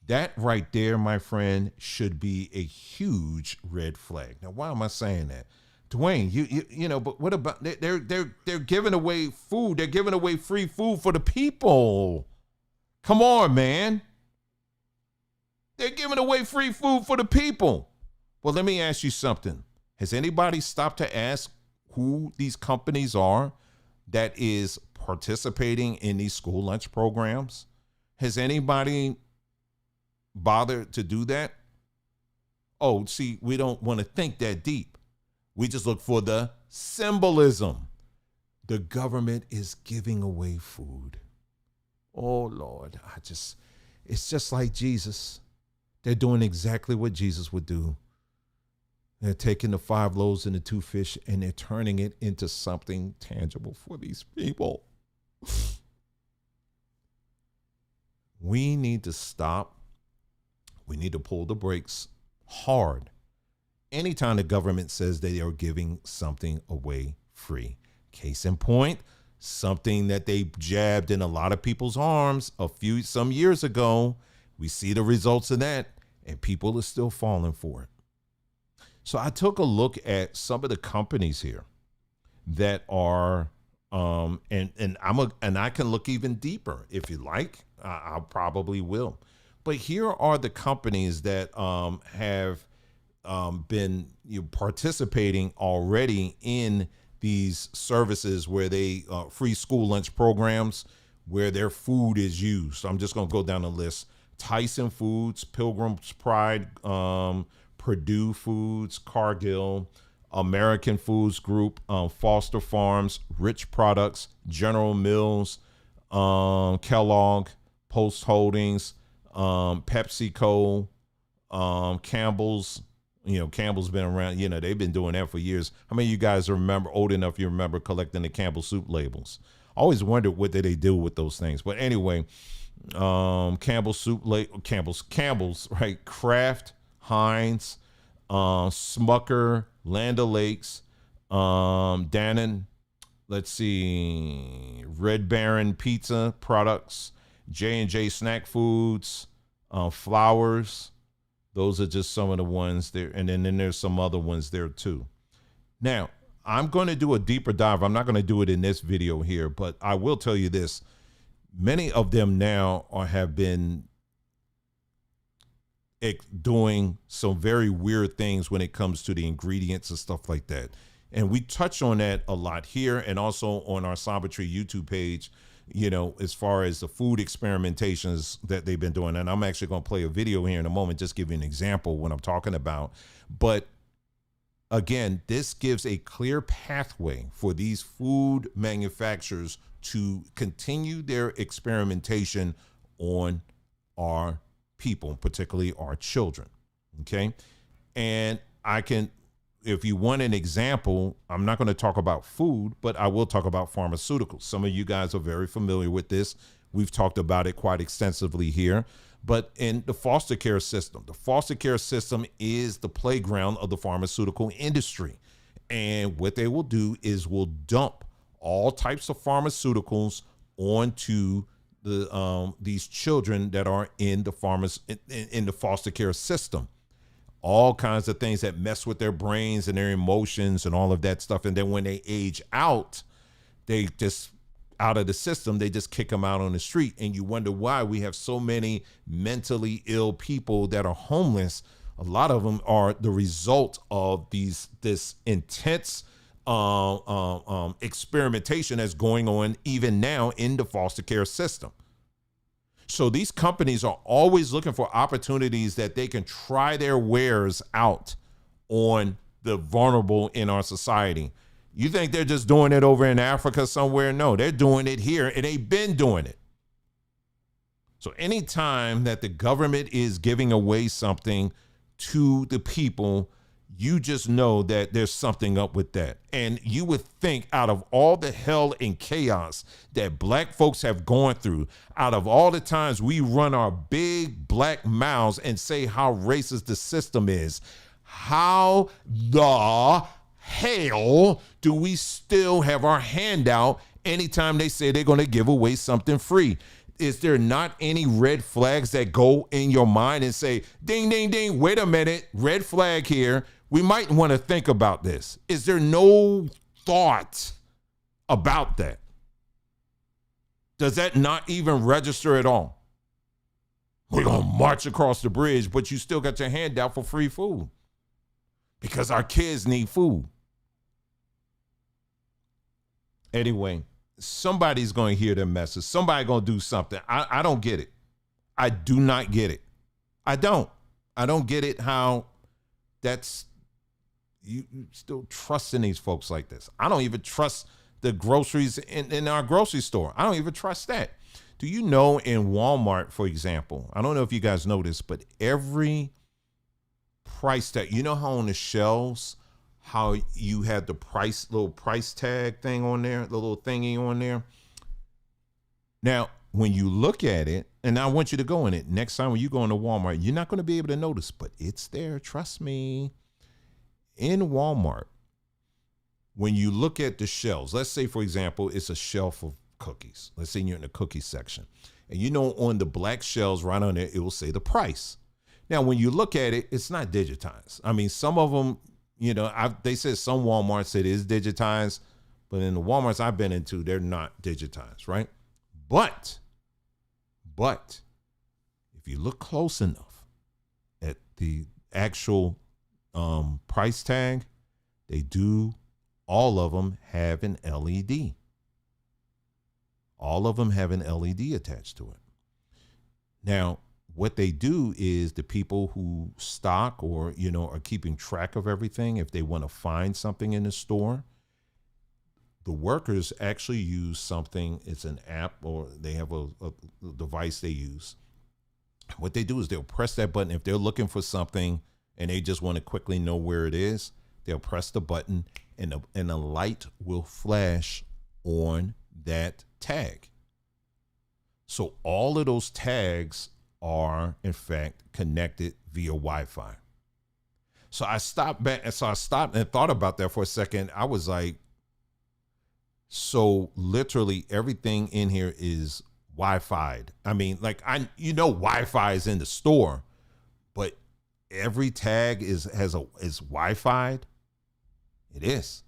S1: That right there, my friend, should be a huge red flag. Now, why am I saying that? Dwayne, but what about they're giving away food? They're giving away free food for the people. Come on, man. They're giving away free food for the people. Well, let me ask you something. Has anybody stopped to ask who these companies are that is participating in these school lunch programs? Has anybody bothered to do that? Oh, see, we don't want to think that deep. We just look for the symbolism. The government is giving away food. Oh, Lord, it's just like Jesus. They're doing exactly what Jesus would do. They're taking the 5 loaves and the 2 fish and they're turning it into something tangible for these people. We need to stop. We need to pull the brakes hard. Anytime the government says they are giving something away free. Case in point, something that they jabbed in a lot of people's arms some years ago. We see the results of that, and people are still falling for it. So I took a look at some of the companies here that are, and I can look even deeper if you like. I probably will. But here are the companies that have been participating already in these services where they free school lunch programs where their food is used. So I'm just going to go down the list. Tyson Foods, Pilgrim's Pride, Purdue Foods, Cargill, American Foods Group, Foster Farms, Rich Products, General Mills, Kellogg, Post Holdings, PepsiCo, Campbell's, Campbell's been around. They've been doing that for years. How many of you guys remember, old enough, you remember collecting the Campbell soup labels? I always wondered what did they do with those things. But anyway, Campbell soup, Campbell's, right? Kraft, Heinz, Smucker, Land O'Lakes, Dannon, let's see, Red Baron Pizza Products, J&J Snack Foods, Flowers. Those are just some of the ones there. And then there's some other ones there too. Now, I'm going to do a deeper dive. I'm not going to do it in this video here, but I will tell you this. Many of them now have been doing some very weird things when it comes to the ingredients and stuff like that. And we touch on that a lot here and also on our Samba Tree YouTube page, as far as the food experimentations that they've been doing. And I'm actually going to play a video here in a moment, just give you an example what I'm talking about. But again, this gives a clear pathway for these food manufacturers to continue their experimentation on our people, particularly our children. Okay. And if you want an example, I'm not going to talk about food, but I will talk about pharmaceuticals. Some of you guys are very familiar with this. We've talked about it quite extensively here. But in the foster care system is the playground of the pharmaceutical industry. And what they will do is will dump all types of pharmaceuticals onto these children that are in the foster care system. All kinds of things that mess with their brains and their emotions and all of that stuff. And then when they age out, they just out of the system, they just kick them out on the street. And you wonder why we have so many mentally ill people that are homeless. A lot of them are the result of this intense experimentation that's going on even now in the foster care system. So these companies are always looking for opportunities that they can try their wares out on the vulnerable in our society. You think they're just doing it over in Africa somewhere? No, they're doing it here, and they've been doing it. So anytime that the government is giving away something to the people, you just know that there's something up with that. And you would think out of all the hell and chaos that black folks have gone through, out of all the times we run our big black mouths and say how racist the system is, how the hell do we still have our hand out anytime they say they're going to give away something free? Is there not any red flags that go in your mind and say, ding, ding, ding, wait a minute, red flag here. We might want to think about this. Is there no thought about that? Does that not even register at all? We're going to march across the bridge, but you still got your hand out for free food because our kids need food. Anyway, somebody's going to hear their message. Somebody going to do something. I don't get it. I do not get it. I don't get it how that's you still trusting these folks like this. I don't even trust the groceries in our grocery store. I don't even trust that. Do you know in Walmart, for example, I don't know if you guys know this, but every price tag, you know how on the shelves, how you had the little price tag thing on there, the little thingy on there. Now, when you look at it, and I want you to go in it, next time when you go into Walmart, you're not going to be able to notice, but it's there. Trust me. In Walmart, when you look at the shelves, let's say, for example, it's a shelf of cookies. Let's say you're in the cookie section. And on the black shelves right on there, it will say the price. Now, when you look at it, it's not digitized. I mean, some of them, they said some Walmarts said it is digitized, but in the Walmarts I've been into, they're not digitized, right? But if you look close enough at the actual price tag, all of them have an LED. All of them have an LED attached to it. Now, what they do is the people who stock or, are keeping track of everything, if they want to find something in the store, the workers actually use something. It's an app, or they have a device they use. What they do is they'll press that button if they're looking for something and they just want to quickly know where it is, they'll press the button and a light will flash on that tag. So all of those tags are in fact connected via Wi-Fi. So I stopped and thought about that for a second. I was like, so literally everything in here is Wi-Fi'd. I mean, like Wi-Fi is in the store, but every tag is Wi-Fi'd. It is.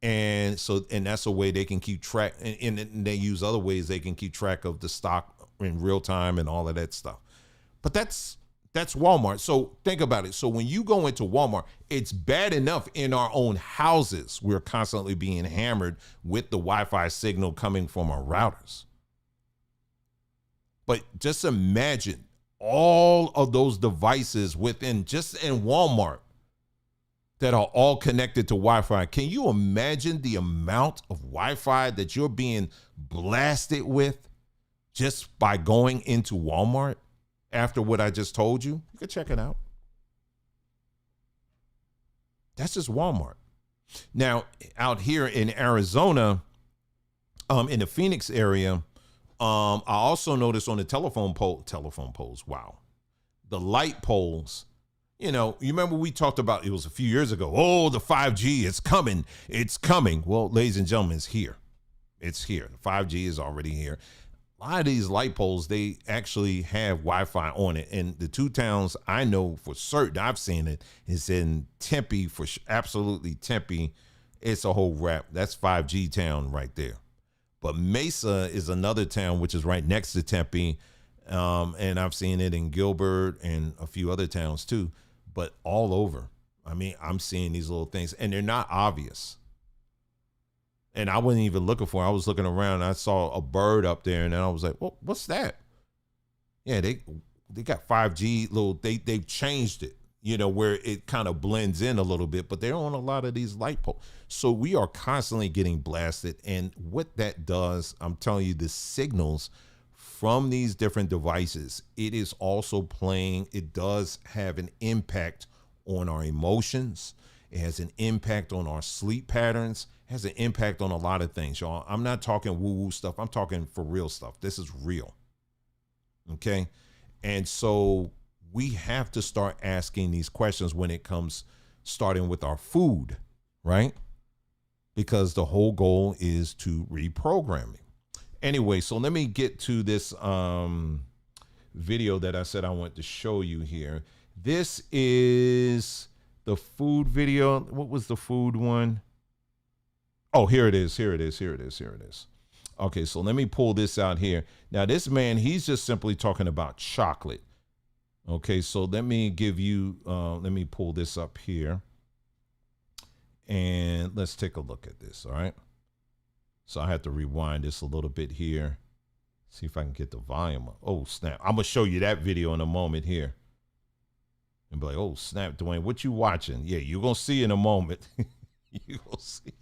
S1: And that's a way they can keep track, and they use other ways they can keep track of the stock in real time and all of that stuff. But that's Walmart. So think about it. So when you go into Walmart, it's bad enough in our own houses. We're constantly being hammered with the Wi-Fi signal coming from our routers. But just imagine all of those devices in Walmart that are all connected to Wi-Fi. Can you imagine the amount of Wi-Fi that you're being blasted with just by going into Walmart after what I just told you? You can check it out. That's just Walmart. Now, out here in Arizona, in the Phoenix area, I also noticed on the telephone poles, wow, the light poles. You remember we talked about, it was a few years ago, oh, the 5G is coming. It's coming. Well, ladies and gentlemen, it's here. It's here. The 5G is already here. A lot of these light poles, they actually have Wi-Fi on it. And the two towns I know for certain, I've seen it, is in Tempe, absolutely Tempe. It's a whole wrap. That's 5G town right there. But Mesa is another town, which is right next to Tempe. And I've seen it in Gilbert and a few other towns too. But all over, I mean, I'm seeing these little things, and they're not obvious. And I wasn't even looking for it. I was looking around, and I saw a bird up there, and then I was like, well, what's that? Yeah, they got 5G they've changed it, where it kind of blends in a little bit, but they're on a lot of these light poles. So we are constantly getting blasted. And what that does, I'm telling you, the signals from these different devices, it is also it does have an impact on our emotions. It has an impact on our sleep patterns, has an impact on a lot of things, y'all. I'm not talking woo-woo stuff. I'm talking for real stuff. This is real. Okay. And so we have to start asking these questions when it comes, starting with our food, right? Because the whole goal is to reprogram it. Anyway, so let me get to this video that I said I want to show you here. This is the food video. What was the food one? Oh, here it is. Okay, so let me pull this out here. Now, this man, he's just simply talking about chocolate. Okay, so let me give you, let me pull this up here. And let's take a look at this, all right? So I have to rewind this a little bit here. See if I can get the volume up. Oh, snap. I'm going to show you that video in a moment here. And be like, oh, snap, Dwayne, what you watching? Yeah, you're going to see in a moment. You're going to see.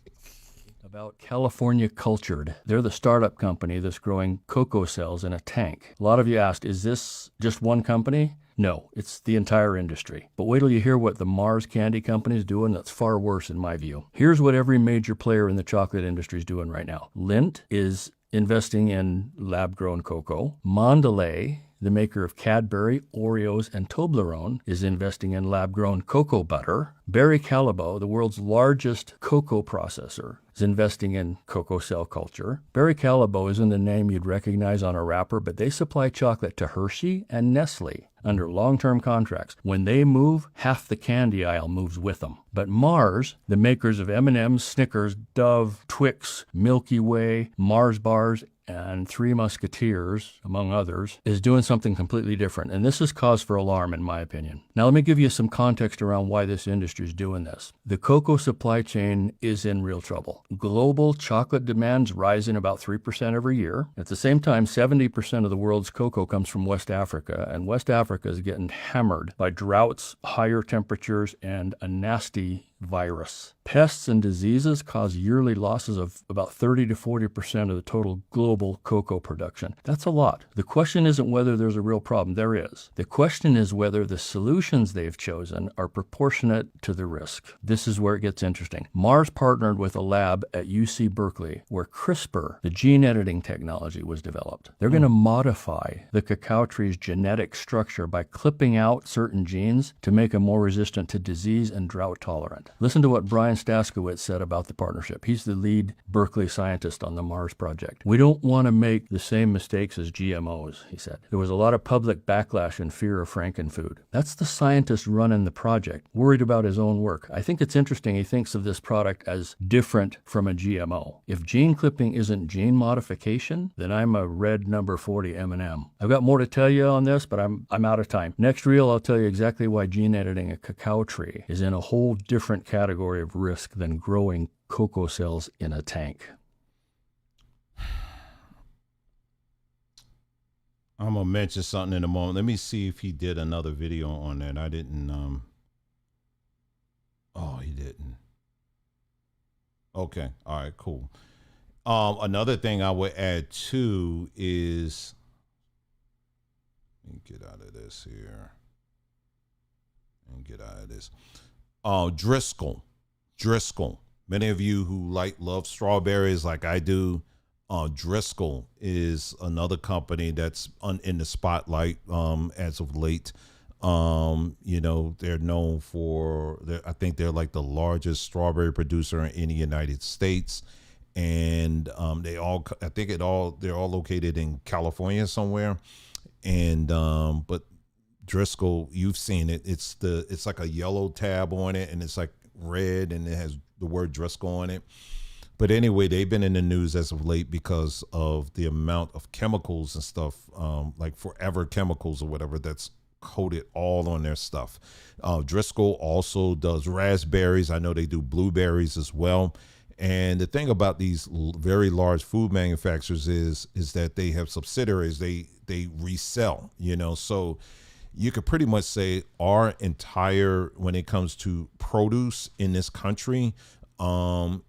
S3: About California Cultured. They're the startup company that's growing cocoa cells in a tank. A lot of you asked, is this just one company? No, it's the entire industry. But wait till you hear what the Mars Candy Company is doing. That's far worse in my view. Here's what every major player in the chocolate industry is doing right now. Lindt is investing in lab-grown cocoa. Mondelez, the maker of Cadbury, Oreos, and Toblerone, is investing in lab-grown cocoa butter. Barry Callebaut, the world's largest cocoa processor, is investing in cocoa cell culture. Barry Callebaut isn't a name you'd recognize on a wrapper, but they supply chocolate to Hershey and Nestle under long-term contracts. When they move, half the candy aisle moves with them. But Mars, the makers of M&M's, Snickers, Dove, Twix, Milky Way, Mars bars, and Three Musketeers, among others, is doing something completely different. And this is cause for alarm, in my opinion. Now, let me give you some context around why this industry is doing this. The cocoa supply chain is in real trouble. Global chocolate demand's rising about 3% every year. At the same time, 70% of the world's cocoa comes from West Africa, and West Africa is getting hammered by droughts, higher temperatures, and a nasty virus. Pests and diseases cause yearly losses of about 30 to 40% of the total global cocoa production. That's a lot. The question isn't whether there's a real problem. There is. The question is whether the solutions they've chosen are proportionate to the risk. This is where it gets interesting. Mars partnered with a lab at UC Berkeley where CRISPR, the gene editing technology, was developed. They're going to modify the cacao tree's genetic structure by clipping out certain genes to make them more resistant to disease and drought tolerant. Listen to what Brian Staskowitz said about the partnership. He's the lead Berkeley scientist on the Mars project. We don't want to make the same mistakes as GMOs, he said. There was a lot of public backlash and fear of frankenfood. That's the scientist running the project, worried about his own work. I think it's interesting he thinks of this product as different from a GMO. If gene clipping isn't gene modification, then I'm a red number 40 M&M. I've got more to tell you on this, but I'm out of time. Next reel, I'll tell you exactly why gene editing a cacao tree is in a whole different category of risk than growing cocoa cells in a tank.
S1: I'm going to mention something in a moment. Let me see if he did another video on that. I didn't. Oh, he didn't. Okay. All right, cool. Another thing I would add too is, let me get out of this here and get out of this. Driscoll. Many of you who love strawberries like I do, Driscoll is another company that's in the spotlight as of late. They're known for, I think they're like the largest strawberry producer in the United States. And they're all located in California somewhere. And but Driscoll, you've seen it. It's like a yellow tab on it, and it's like red, and it has the word Driscoll on it. But anyway, they've been in the news as of late because of the amount of chemicals and stuff, like forever chemicals or whatever, that's coated all on their stuff. Driscoll also does raspberries. I know they do blueberries as well. And the thing about these very large food manufacturers is that they have subsidiaries. They resell, so you could pretty much say our entire, when it comes to produce in this country,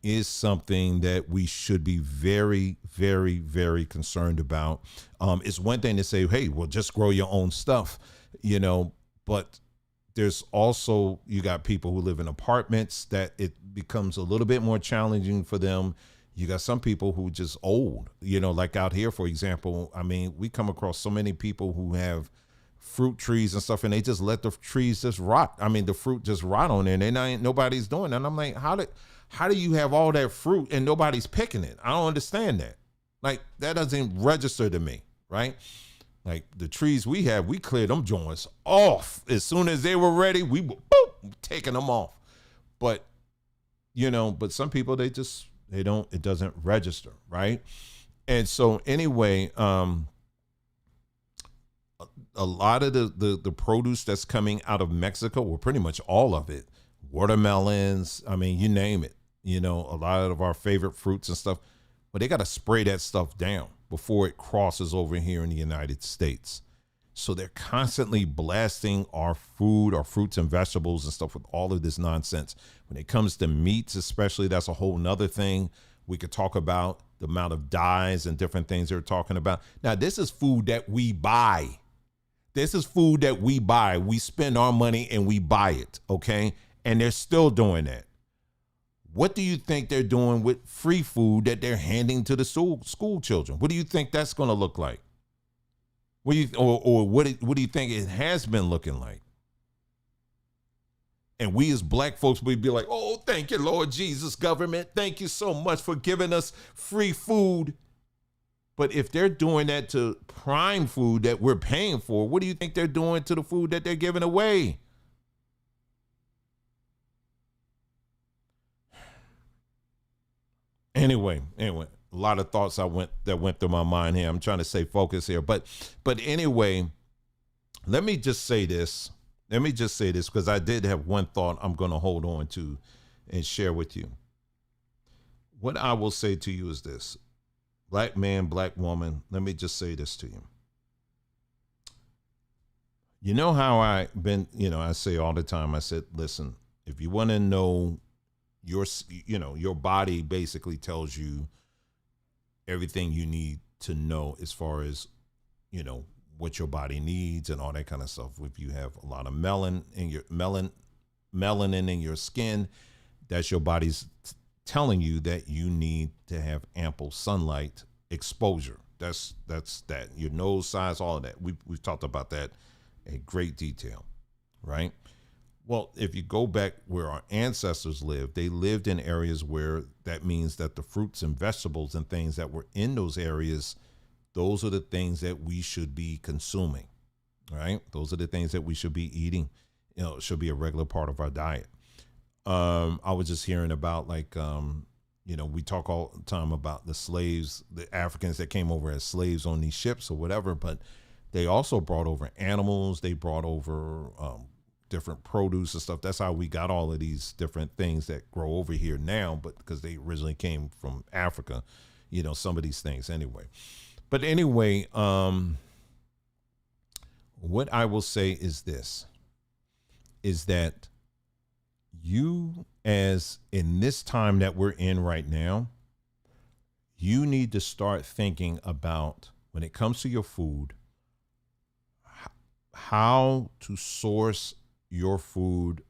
S1: is something that we should be very, very, very concerned about. It's one thing to say, hey, well, just grow your own stuff, but there's also, you got people who live in apartments that it becomes a little bit more challenging for them. You got some people who just old, like out here, for example. I mean, we come across so many people who have fruit trees and stuff, and they just let the trees just rot. I mean, the fruit just rot on there, and nobody's doing that. And I'm like, how do you have all that fruit and nobody's picking it? I don't understand that. Like, that doesn't register to me, right? Like the trees we cleared them joints off as soon as they were ready. We were taking them off. But but some people, it doesn't register, right? And so anyway, a lot of the produce that's coming out of Mexico, well, pretty much all of it, watermelons, I mean, you name it, a lot of our favorite fruits and stuff, but they got to spray that stuff down before it crosses over here in the United States. So they're constantly blasting our food, our fruits and vegetables and stuff with all of this nonsense. When it comes to meats, especially, that's a whole nother thing. We could talk about the amount of dyes and different things they're talking about. Now, this is food that we buy. This is food that we buy. We spend our money and we buy it, okay? And they're still doing that. What do you think they're doing with free food that they're handing to the school children? What do you think that's going to look like? What do you think it has been looking like? And we as black folks, we'd be like, oh, thank you, Lord Jesus, government. Thank you so much for giving us free food. But if they're doing that to prime food that we're paying for, what do you think they're doing to the food that they're giving away? Anyway, a lot of thoughts that went through my mind here. I'm trying to stay focused here, but anyway, let me just say this because I did have one thought I'm going to hold on to and share with you. What I will say to you is this: black man, black woman, let me just say this to you. You know how I say all the time, I said, listen, If you want to know your body basically tells you everything you need to know as far as, what your body needs and all that kind of stuff. If you have a lot of melanin in your skin, that's your body's telling you that you need to have ample sunlight exposure. That's that. Your nose size, all of that. We've talked about that in great detail, right? Well, if you go back where our ancestors lived, they lived in areas where that means that the fruits and vegetables and things that were in those areas, those are the things that we should be consuming, right? Those are the things that we should be eating. It should be a regular part of our diet. I was just hearing about we talk all the time about the slaves, the Africans that came over as slaves on these ships or whatever, but they also brought over animals. They brought over different produce and stuff. That's how we got all of these different things that grow over here now, but because they originally came from Africa, some of these things anyway. But anyway, what I will say is this, is that you, as in this time that we're in right now, you need to start thinking about, when it comes to your food, how to source your food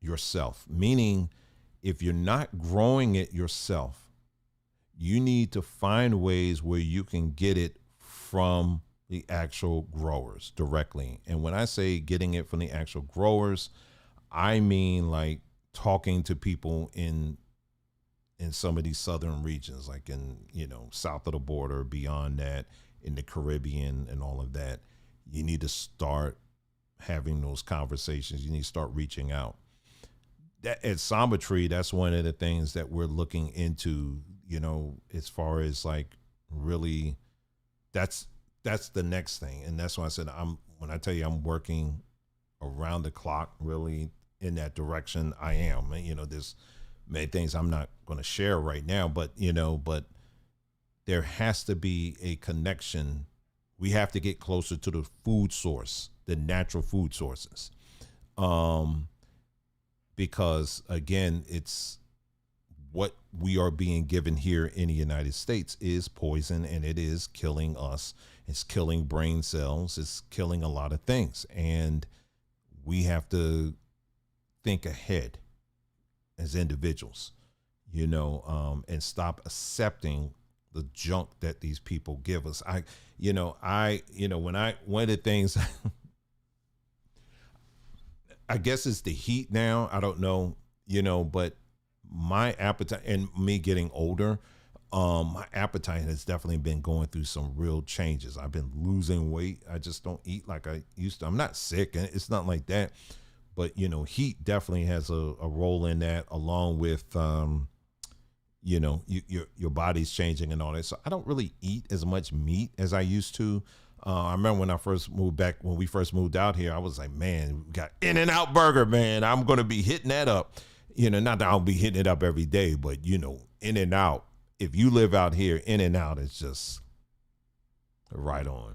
S1: yourself. Meaning, if you're not growing it yourself, you need to find ways where you can get it from the actual growers directly. And when I say getting it from the actual growers, I mean like talking to people in some of these southern regions, like in, south of the border, beyond that, in the Caribbean and all of that. You need to start having those conversations. You need to start reaching out. That, at Samba Tree, that's one of the things that we're looking into, as far as like really, that's the next thing. And that's why I said, when I tell you I'm working around the clock, really in that direction, I am. There's many things I'm not going to share right now, but there has to be a connection. We have to get closer to the food source, the natural food sources. Because again, it's what we are being given here in the United States is poison, and it is killing us. It's killing brain cells. It's killing a lot of things. And we have to think ahead as individuals, and stop accepting the junk that these people give us. One of the things, I guess it's the heat now. I don't know, but my appetite, and me getting older, my appetite has definitely been going through some real changes. I've been losing weight. I just don't eat like I used to. I'm not sick, and it's not like that, but heat definitely has a role in that, along with your body's changing and all that. So I don't really eat as much meat as I used to. I remember when we first moved out here, I was like, man, we got In-N-Out Burger, man. I'm going to be hitting that up. Not that I'll be hitting it up every day, but In-N-Out, if you live out here, In-N-Out is just right on.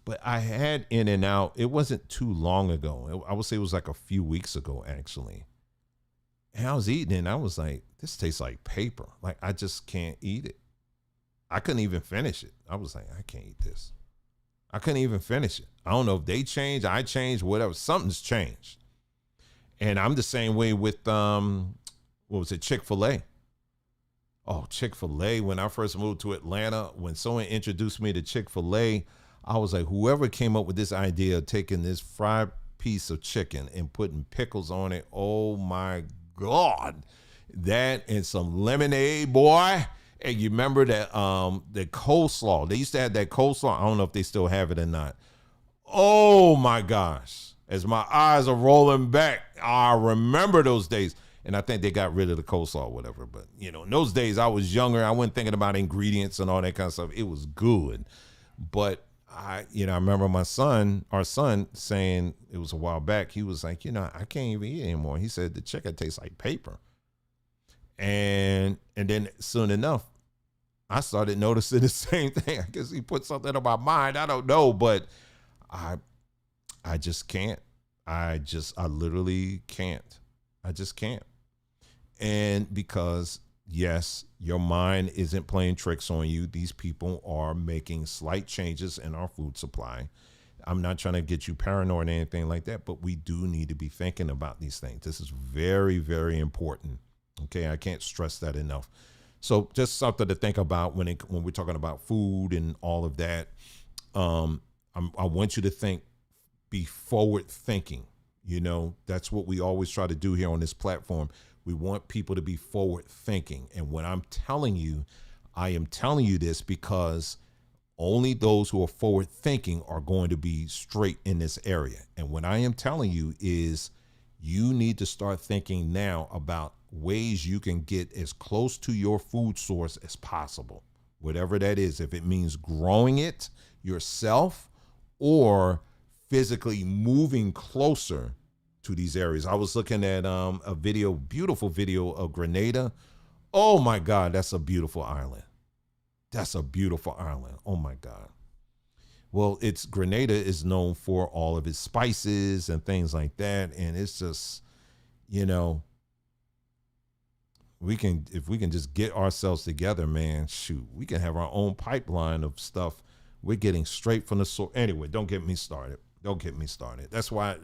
S1: But I had In-N-Out, it wasn't too long ago. I would say it was like a few weeks ago, actually. And I was eating it, and I was like, this tastes like paper. Like, I just can't eat it. I couldn't even finish it. I was like, I can't eat this. I couldn't even finish it. I don't know if they changed, I changed, whatever. Something's changed. And I'm the same way with, Chick-fil-A. Oh, Chick-fil-A. When I first moved to Atlanta, when someone introduced me to Chick-fil-A, I was like, whoever came up with this idea of taking this fried piece of chicken and putting pickles on it, oh my God. That and some lemonade, boy. And you remember that the coleslaw. They used to have that coleslaw. I don't know if they still have it or not. Oh my gosh. As my eyes are rolling back, I remember those days. And I think they got rid of the coleslaw or whatever. But, in those days I was younger. I wasn't thinking about ingredients and all that kind of stuff. It was good. But I remember our son saying, it was a while back, he was like, I can't even eat anymore. He said the chicken tastes like paper. And then soon enough, I started noticing the same thing. I guess he put something on my mind. I don't know, but I just can't. I literally can't. I just can't. And because, yes, your mind isn't playing tricks on you. These people are making slight changes in our food supply. I'm not trying to get you paranoid or anything like that, but we do need to be thinking about these things. This is very, very important. Okay, I can't stress that enough. So just something to think about when we're talking about food and all of that. I want you to be forward thinking. You know, that's what we always try to do here on this platform. We want people to be forward thinking. And when I'm telling you, I am telling you this because only those who are forward thinking are going to be straight in this area. And what I am telling you is you need to start thinking now about ways you can get as close to your food source as possible, whatever that is. If it means growing it yourself or physically moving closer to these areas. I was looking at a beautiful video of Grenada. Oh my God, that's a beautiful island. That's a beautiful island. Oh my God. Well, Grenada is known for all of its spices and things like that. And it's just, you know, if we can just get ourselves together, man, shoot, we can have our own pipeline of stuff. We're getting straight from the source. Anyway, don't get me started. Don't get me started. That's why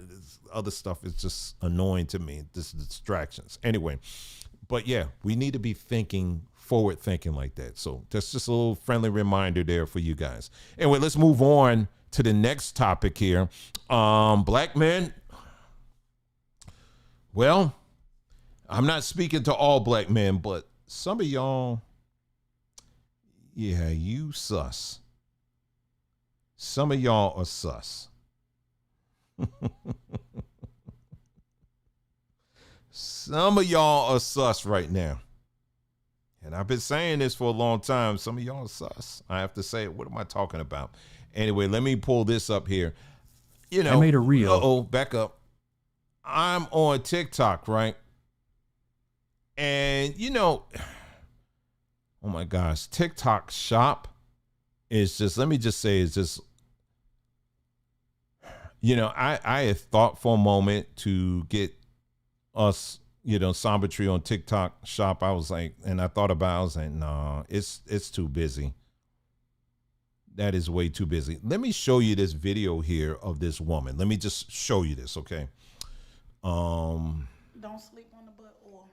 S1: other stuff is just annoying to me. This distractions. Anyway, but yeah, we need to be forward thinking like that. So that's just a little friendly reminder there for you guys. Anyway, let's move on to the next topic here. Black men. Well, I'm not speaking to all black men, but some of y'all, yeah, you sus. Some of y'all are sus. Some of y'all are sus right now. And I've been saying this for a long time. Some of y'all are sus. I have to say it. What am I talking about? Anyway, let me pull this up here. You know,
S3: I made a reel.
S1: Uh-oh, back up. I'm on TikTok, right? And, you know, oh my gosh, TikTok shop is just, let me just say, it's just, you know, I had thought for a moment to get us, you know, Samba Tree on TikTok shop. I was like, and I thought about it, I was like, no, it's too busy. That is way too busy. Let me show you this video here of this woman. Let me just show you this, okay?
S4: Don't sleep on the butt oil.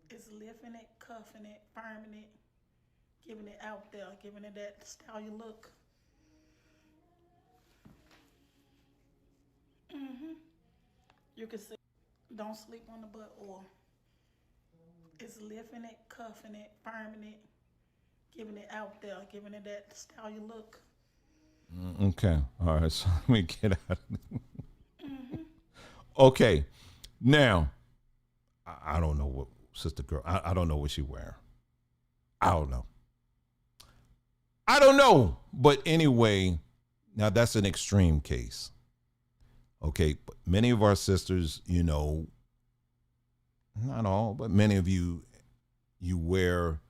S4: It's lifting it, cuffing it, firming it, giving it out there, giving it that stallion look. You can see, don't sleep on the butt oil. It's lifting it, cuffing it, firming it, giving it out there, giving it that stallion look.
S1: Okay. All right. So let me get out of it. Okay. Now, I don't know what sister girl, I don't know what she wearing. I don't know. But anyway, now that's an extreme case. Okay, but many of our sisters, you know, not all, but many of you wear,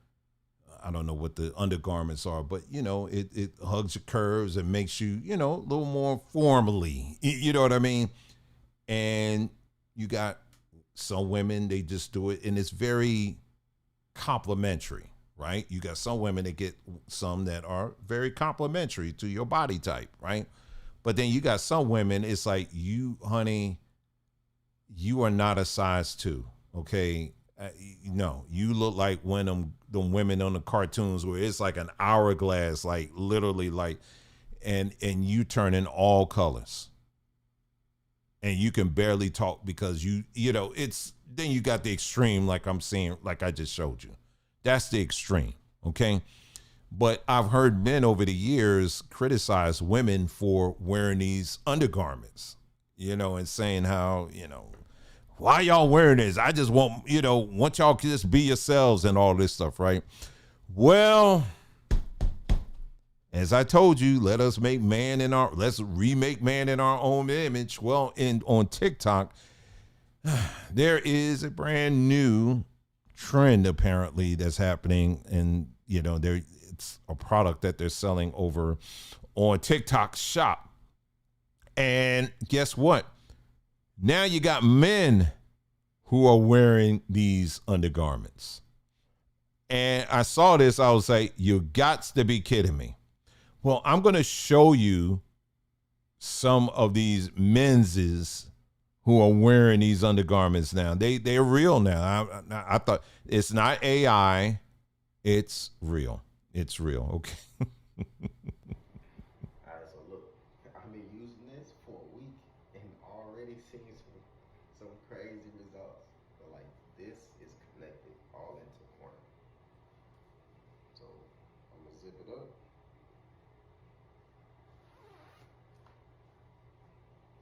S1: I don't know what the undergarments are, but, you know, it hugs your curves and makes you, you know, a little more formally, you know what I mean? And you got some women, they just do it, and it's very complimentary, right? You got some women that get some that are very complimentary to your body type, right? But then you got some women, it's like, you, honey, you are not a size 2, okay? No, you look like one of the women on the cartoons where it's like an hourglass, like literally like, and you turn in all colors. And you can barely talk because you know, it's, then you got the extreme, like I'm seeing, like I just showed you. That's the extreme, okay? But I've heard men over the years criticize women for wearing these undergarments, you know, and saying how, you know, why y'all wearing this? I just want, you know, want y'all to just be yourselves and all this stuff, right? Well, as I told you, let's remake man in our own image. Well, on TikTok, there is a brand new trend apparently that's happening, and you know, it's a product that they're selling over on TikTok shop. And guess what? Now you got men who are wearing these undergarments. And I saw this, I was like, you got to be kidding me. Well, I'm going to show you some of these menses who are wearing these undergarments now. They're real now. I thought it's not AI, it's real. It's real. Okay.
S5: All right, so look, I've been using this for a week and already seeing some crazy results. But like this is connected all into one. So I'm gonna zip it up.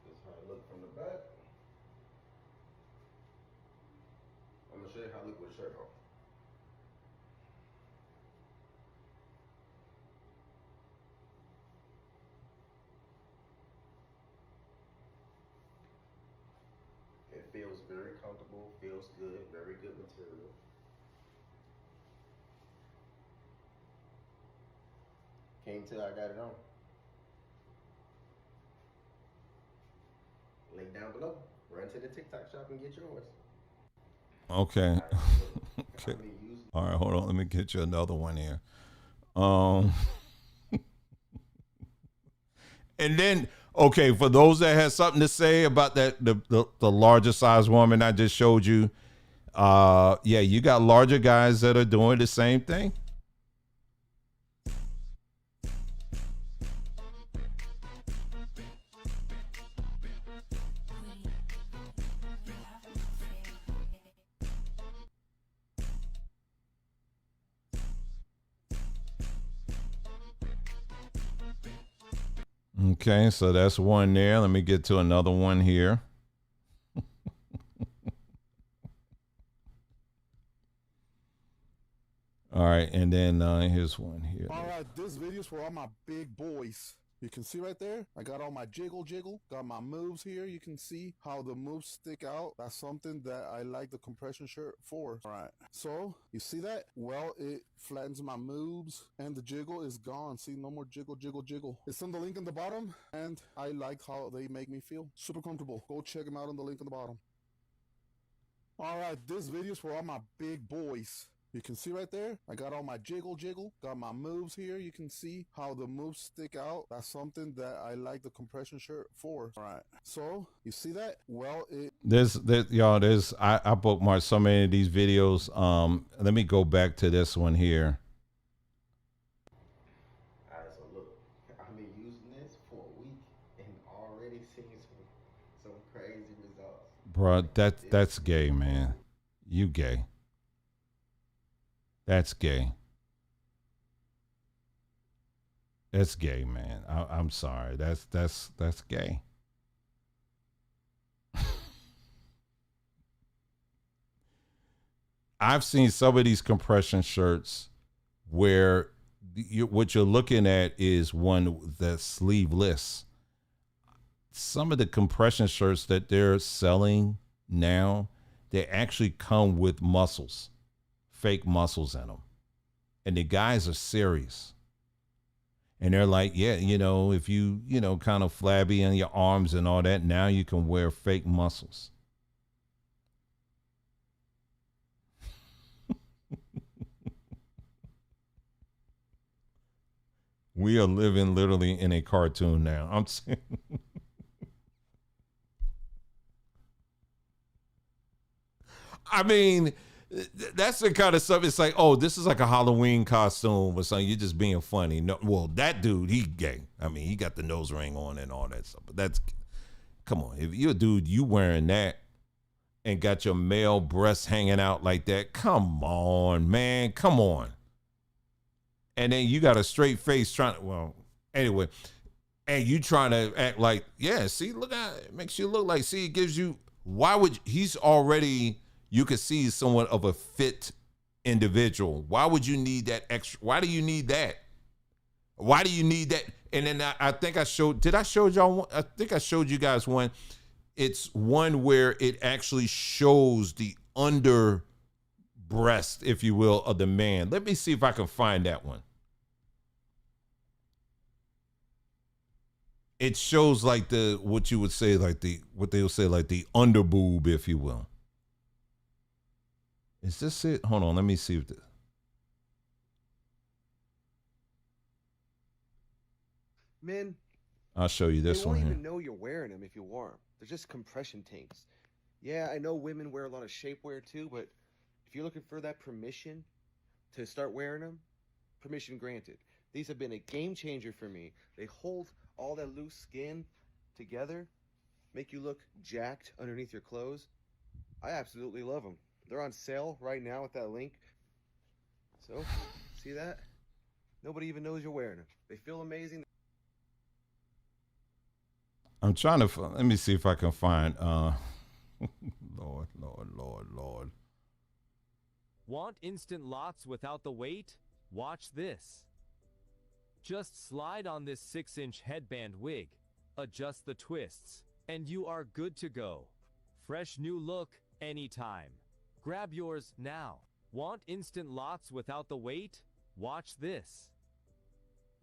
S5: This is how it look from the back. I'm gonna show you how it look with a shirt on. It feels very comfortable, feels good, very good material. Can't tell I got it on. Link down below. Run to the TikTok shop and get yours.
S1: Okay. Okay. All right, hold on. Let me get you another one here. And then, okay, for those that have something to say about that, the larger size woman I just showed you, yeah, you got larger guys that are doing the same thing. Okay, so that's one there. Let me get to another one here. All right, and then here's one here.
S6: All right, this video's for all my big boys. You can see right there, I got all my jiggle, got my moves here. You can see how the moves stick out. That's something that I like the compression shirt for. All right, so you see that? Well, it flattens my moves and the jiggle is gone. See, no more jiggle. It's in the link in the bottom and I like how they make me feel. Super comfortable. Go check them out on the link in the bottom. All right, this video's for all my big boys. You can see right there, I got all my jiggle, got my moves here. You can see how the moves stick out. That's something that I like the compression shirt for. All right, so you see that? Well,
S1: There's I bookmarked so many of these videos. Let me go back to this one here.
S5: All right, so look, I've been using this for a week and already seeing some crazy results.
S1: Bruh, that's gay, man. You gay. That's gay. That's gay, man. I'm sorry. That's gay. I've seen some of these compression shirts where what you're looking at is one that's sleeveless. Some of the compression shirts that they're selling now, they actually come with muscles. Fake muscles in them, and the guys are serious, and they're like, yeah, if you kind of flabby in your arms and all that, now you can wear fake muscles. We are living literally in a cartoon now. I'm saying. I mean, that's the kind of stuff. It's like, oh, this is like a Halloween costume or something. You're just being funny. No, well, that dude, he gay. I mean, he got the nose ring on and all that stuff. But come on. If you're a dude, you wearing that and got your male breasts hanging out like that. Come on, man. Come on. And then you got a straight face anyway. And you trying to act like, yeah, see, look at it. Makes you look like, see, it gives you, he's already, you could see he's somewhat of a fit individual. Why would you need that extra? Why do you need that? Why do you need that? And then I think I showed y'all one? I think I showed you guys one. It's one where it actually shows the under breast, if you will, of the man. Let me see if I can find that one. It shows like what they would say like the under boob, if you will. Is this it? Hold on, let me see if this.
S7: Men,
S1: I'll show you
S7: they
S1: this
S7: won't
S1: one
S7: even
S1: here.
S7: know you're wearing them if you wore them. They're just compression tanks. Yeah, I know women wear a lot of shapewear too, but if you're looking for that permission to start wearing them, permission granted. These have been a game changer for me. They hold all that loose skin together, make you look jacked underneath your clothes. I absolutely love them. They're on sale right now with that link. So, see that? Nobody even knows you're wearing them. They feel amazing.
S1: I'm trying to. Let me see if I can find. Lord, Lord, Lord, Lord.
S8: Want instant lots without the wait? Watch this. Just slide on this 6-inch headband wig, adjust the twists, and you are good to go. Fresh new look anytime. Grab yours now. Want instant lots without the wait? Watch this.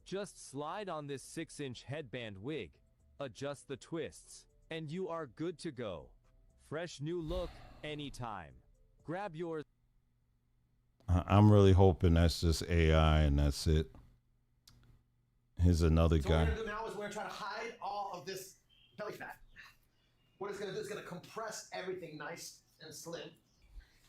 S8: Just slide on this 6-inch headband wig, adjust the twists, and you are good to go. Fresh new look anytime. Grab yours.
S1: I'm really hoping that's just AI and that's it. Here's another
S9: So
S1: guy.
S9: what we're gonna do now is we're gonna try to hide all of this belly fat. What it's gonna do is gonna compress everything nice and slim.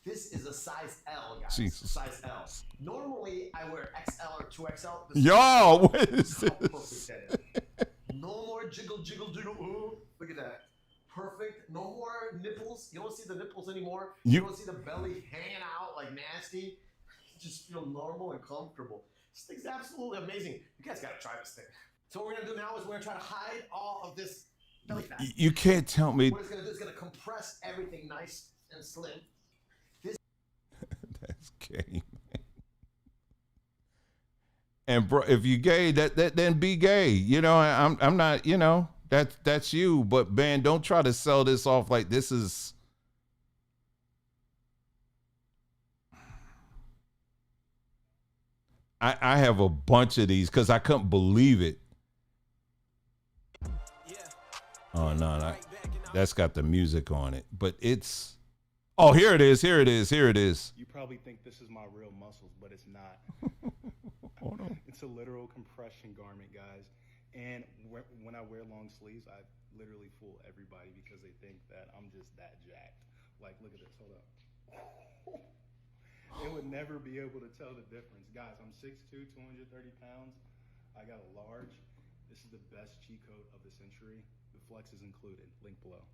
S9: This is a size L, guys.
S1: Jesus.
S9: Size L. Normally I wear XL or 2XL.
S1: Yo, what is
S9: How perfect
S1: this?
S9: that is. No more jiggle, jiggle, jiggle. Ooh, look at that. Perfect. No more nipples. You don't see the nipples anymore. You don't see the belly hanging out like nasty. You just feel normal and comfortable. This thing's absolutely amazing. You guys gotta try this thing. So what we're gonna do now is we're gonna try to hide all of this belly fat.
S1: You can't tell me.
S9: What it's gonna do is gonna compress everything nice and slim.
S1: That's gay, man. And bro, if you gay, that then be gay. You know, I'm not. You know, that's you. But man, don't try to sell this off like this is. I have a bunch of these because I couldn't believe it. Oh no, that's got the music on it, but it's. Oh, here it is. Here it is. Here it is.
S10: You probably think this is my real muscles, but it's not.
S1: Hold on.
S10: It's a literal compression garment, guys. And when I wear long sleeves, I literally fool everybody because they think that I'm just that jacked. Like, look at this. Hold up. They would never be able to tell the difference. Guys, I'm 6'2", 230 pounds. I got a large. This is the best cheat code of the century. The flex is included. Link below.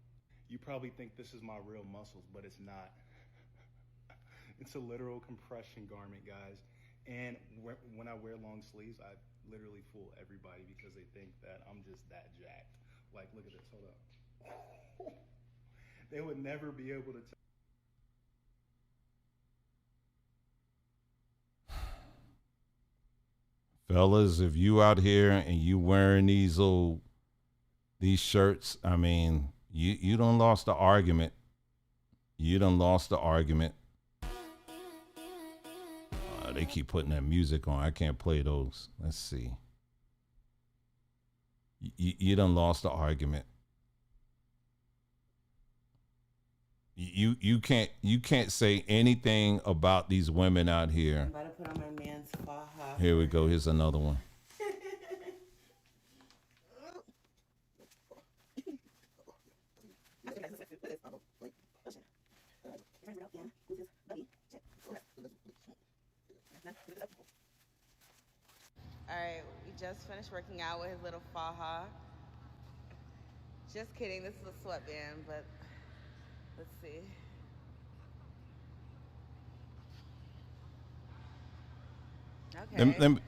S10: You probably think this is my real muscles, but it's not. It's a literal compression garment, guys. And when I wear long sleeves, I literally fool everybody because they think that I'm just that jacked. Like, look at this. Hold up. They would never be able to tell.
S1: Fellas, if you out here and you wearing these shirts, I mean, you done lost the argument. You done lost the argument. They keep putting that music on. I can't play those. Let's see. You done lost the argument. You can't say anything about these women out here.
S11: I'm about to put on my man's faja.
S1: Here we go. Here's another one.
S11: Alright, we just finished working out with his little faja. Just kidding, this is a sweatband, but let's see. Okay.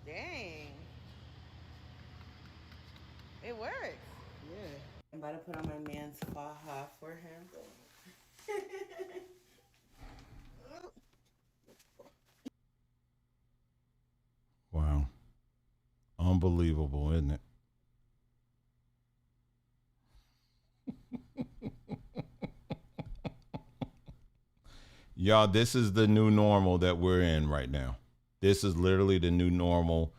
S11: Dang. It works. Yeah. I'm about to put on my man's faja for him.
S1: Wow. Unbelievable, isn't it? Y'all, this is the new normal that we're in right now. This is literally the new normal.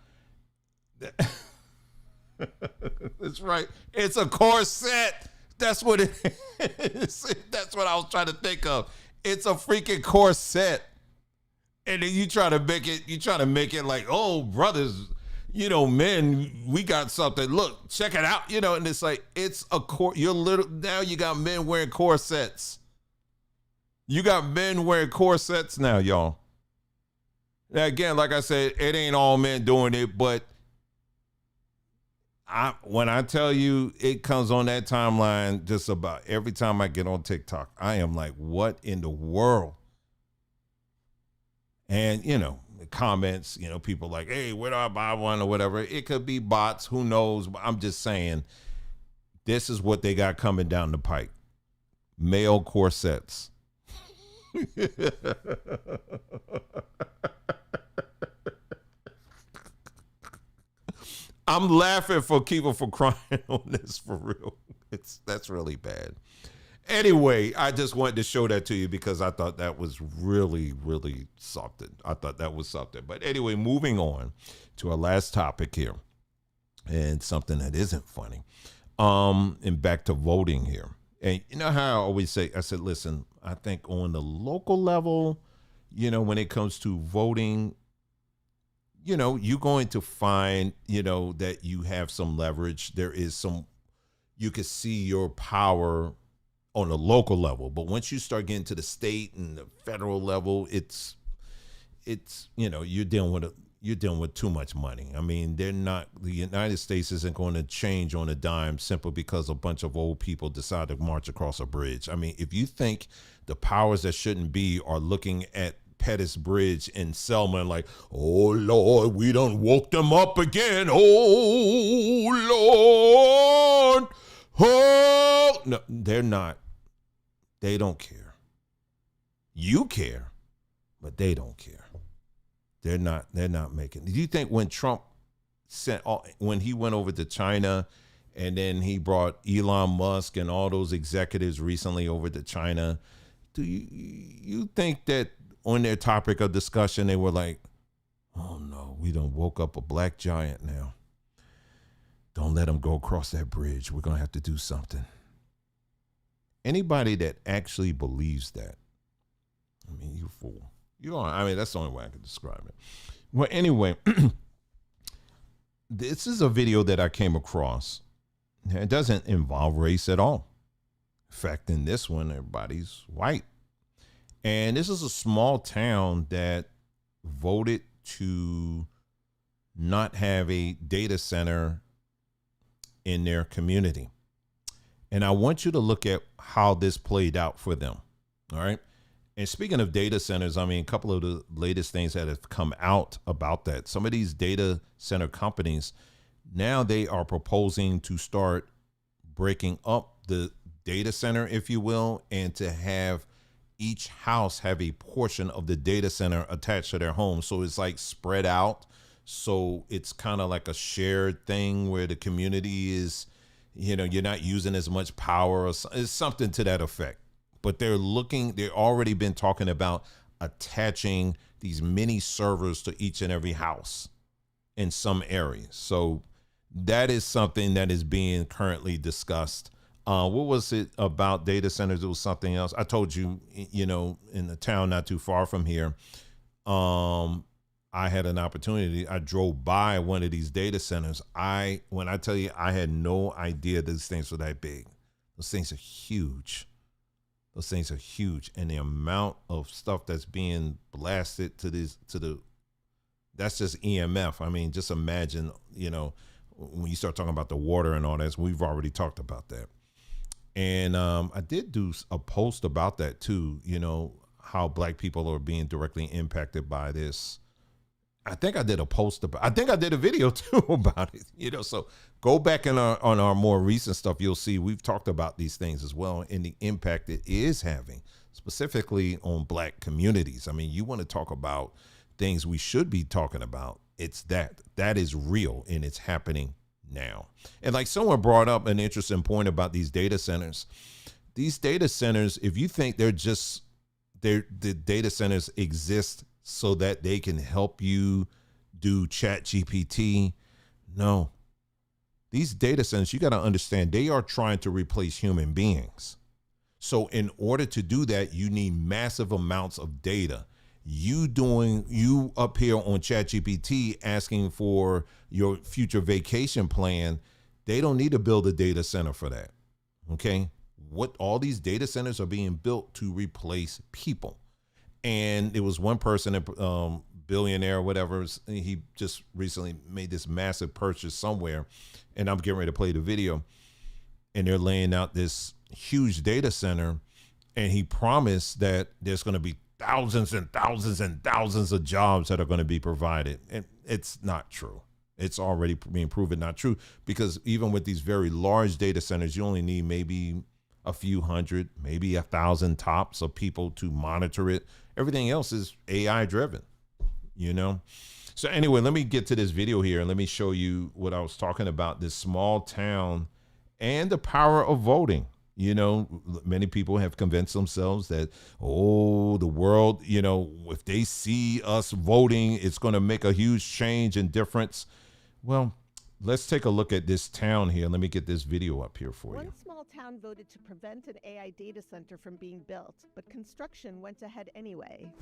S1: That's right. It's a corset. That's what it is. That's what I was trying to think of. It's a freaking corset. And then you try to make it like, oh, brothers, men, we got something. Look, check it out. And it's like, it's a now you got men wearing corsets. You got men wearing corsets now, y'all. Now, again, like I said, it ain't all men doing it, but when I tell you it comes on that timeline just about every time I get on TikTok, I am like, what in the world? And, the comments, people like, hey, where do I buy one or whatever? It could be bots. Who knows? But I'm just saying, this is what they got coming down the pike. Male corsets. I'm laughing for people for crying on this for real. That's really bad. Anyway, I just wanted to show that to you because I thought that was really, really something. I thought that was something. But anyway, moving on to our last topic here, and something that isn't funny. And back to voting here. And you know how I always say, I said, listen, I think on the local level, when it comes to voting, you're going to find, that you have some leverage. There is you can see your power on a local level. But once you start getting to the state and the federal level, it's you're dealing with too much money. I mean, the United States isn't going to change on a dime simply because a bunch of old people decide to march across a bridge. I mean, if you think the powers that shouldn't be are looking at Pettis Bridge in Selma and like, oh Lord, we done woke them up again. Oh Lord. Oh no, they're not. They don't care. You care, but they don't care. They're not making. Do you think when Trump when he went over to China and then he brought Elon Musk and all those executives recently over to China, do you think that on their topic of discussion, they were like, oh no, we done woke up a black giant now. Don't let him go across that bridge. We're going to have to do something. Anybody that actually believes that, I mean, you fool. That's the only way I can describe it. Well, anyway, this is a video that I came across. It doesn't involve race at all. In fact, in this one, everybody's white. And this is a small town that voted to not have a data center in their community. And I want you to look at how this played out for them. All right. And speaking of data centers, I mean, a couple of the latest things that have come out about that. Some of these data center companies, now they are proposing to start breaking up the data center, if you will, and to have each house have a portion of the data center attached to their home. So it's like spread out. So it's kind of like a shared thing where the community is, you're not using as much power or it's something to that effect. But they've already been talking about attaching these mini servers to each and every house in some areas. So that is something that is being currently discussed. What was it about data centers? It was something else. I told you, in the town not too far from here, I had an opportunity. I drove by one of these data centers. When I tell you, I had no idea these things were that big. Those things are huge. Those things are huge. And the amount of stuff that's being blasted that's just EMF. I mean, just imagine, when you start talking about the water and all that, we've already talked about that. And I did do a post about that too, how black people are being directly impacted by this. I think I did a video too about it, so go back on our more recent stuff. You'll see we've talked about these things as well and the impact it is having specifically on black communities. I mean, you want to talk about things we should be talking about. It's that is real and it's happening now. And like someone brought up an interesting point about these data centers. These data centers, if you think the data centers exist so that they can help you do Chat GPT, no. These data centers, you got to understand, they are trying to replace human beings. So in order to do that, you need massive amounts of data. You up here on ChatGPT asking for your future vacation plan, they don't need to build a data center for that. Okay? What all these data centers are being built to replace people. And there was one person, billionaire or whatever, he just recently made this massive purchase somewhere, and I'm getting ready to play the video, and they're laying out this huge data center, and he promised that there's going to be thousands and thousands and thousands of jobs that are going to be provided. And it's not true. It's already being proven not true, because even with these very large data centers, you only need maybe a few hundred, maybe 1,000 tops of people to monitor it. Everything else is AI driven, you know? So anyway, let me get to this video here and let me show you what I was talking about, this small town and the power of voting. You know, many people have convinced themselves that, oh, the world, you know, if they see us voting, it's going to make a huge change and difference. Well, let's take a look at this town here. Let me get this video up here for you.
S12: One small town voted to prevent an AI data center from being built, but construction went ahead anyway.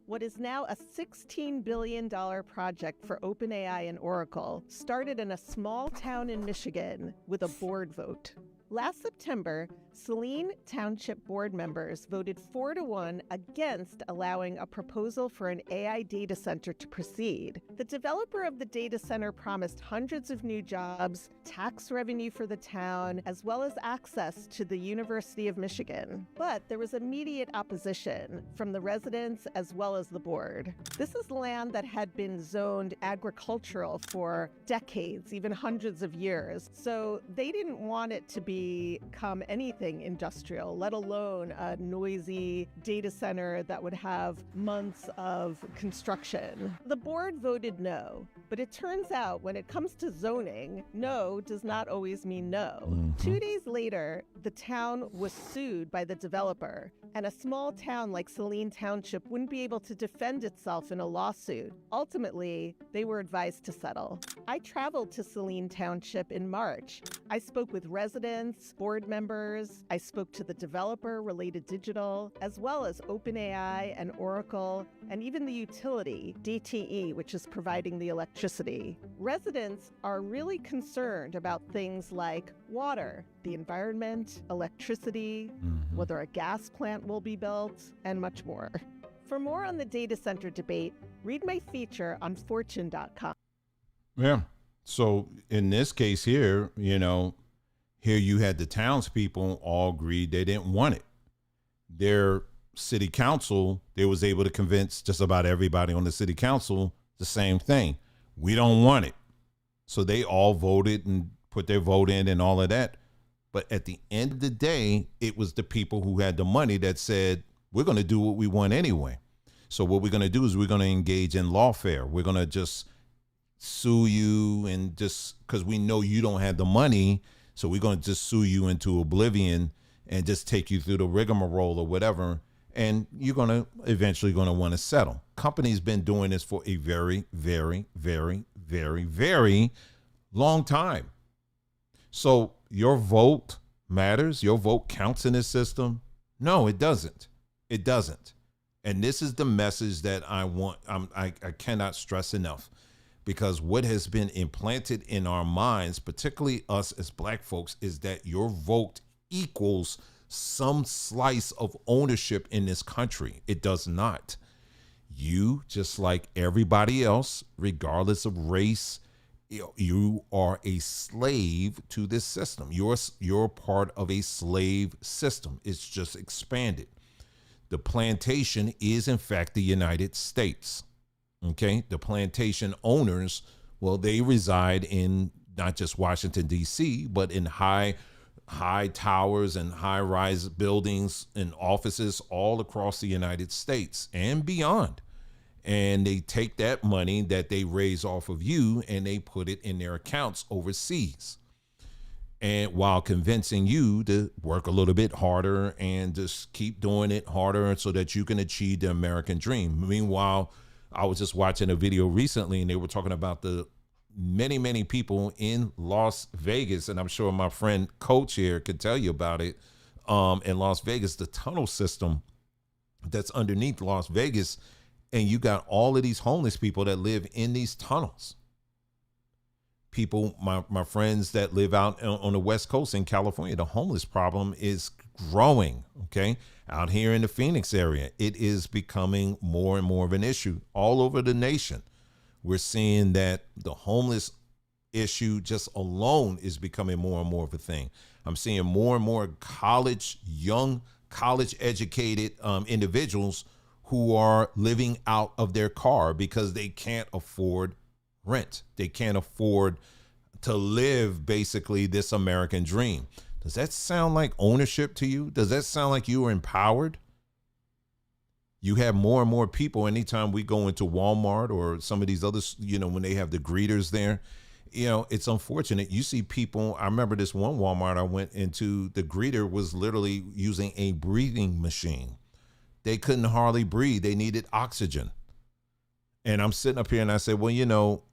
S12: What is now a $16 billion project for OpenAI and Oracle started in a small town in Michigan with a board vote. Last September, Saline Township board members voted 4-1 against allowing a proposal for an AI data center to proceed. The developer of the data center promised hundreds of new jobs, tax revenue for the town, as well as access to the University of Michigan. But there was immediate opposition from the residents as well as the board. This is land that had been zoned agricultural for decades, even hundreds of years. So they didn't want it to become anything industrial, let alone a noisy data center that would have months of construction. The board voted no, but it turns out when it comes to zoning, no does not always mean no. 2 days later, the town was sued by the developer, and a small town like Saline Township wouldn't be able to defend itself in a lawsuit. Ultimately, they were advised to settle. I traveled to Saline Township in March. I spoke with residents, board members. I spoke to the developer, Related Digital, as well as OpenAI and Oracle, and even the utility, DTE, which is providing the electricity. Residents are really concerned about things like water, the environment, electricity, whether a gas plant will be built, and much more. For more on the data center debate, read my feature on fortune.com.
S1: Yeah. So in this case here, you know, here you had the townspeople all agreed they didn't want it. Their city council, they was able to convince just about everybody on the city council the same thing. We don't want it. So they all voted and put their vote in and all of that. But at the end of the day, it was the people who had the money that said, we're going to do what we want anyway. So what we're going to do is we're going to engage in lawfare. We're going to just sue you, and just because we know you don't have the money, so we're going to just sue you into oblivion and just take you through the rigmarole or whatever. And you're going to eventually going to want to settle. Companies been doing this for a very, very, very, very, very long time. So your vote matters. Your vote counts in this system. No, it doesn't. It doesn't. And this is the message that I want. I cannot stress enough. Because what has been implanted in our minds, particularly us as black folks, is that your vote equals some slice of ownership in this country. It does not. You, just like everybody else, regardless of race, you are a slave to this system. You're part of a slave system. It's just expanded. The plantation is, in fact, the United States. Okay, the plantation owners, well, they reside in not just Washington, D.C., but in high towers and high-rise buildings and offices all across the United States and beyond. And they take that money that they raise off of you and they put it in their accounts overseas. And while convincing you to work a little bit harder and just keep doing it harder so that you can achieve the American dream. Meanwhile, I was just watching a video recently and they were talking about the many, many people in Las Vegas, and I'm sure my friend Coach here could tell you about it. In Las Vegas, the tunnel system that's underneath Las Vegas, and you got all of these homeless people that live in these tunnels. People, my friends that live out on the West Coast in California, the homeless problem is growing, okay? Out here in the Phoenix area, it is becoming more and more of an issue all over the nation. We're seeing that the homeless issue just alone is becoming more and more of a thing. I'm seeing more and more young college educated individuals who are living out of their car because they can't afford rent. They can't afford to live basically this American dream. Does that sound like ownership to you? Does that sound like you are empowered? You have more and more people anytime we go into Walmart or some of these others, when they have the greeters there, it's unfortunate. You see people, I remember this one Walmart I went into, the greeter was literally using a breathing machine. They couldn't hardly breathe. They needed oxygen. And I'm sitting up here and I said, well,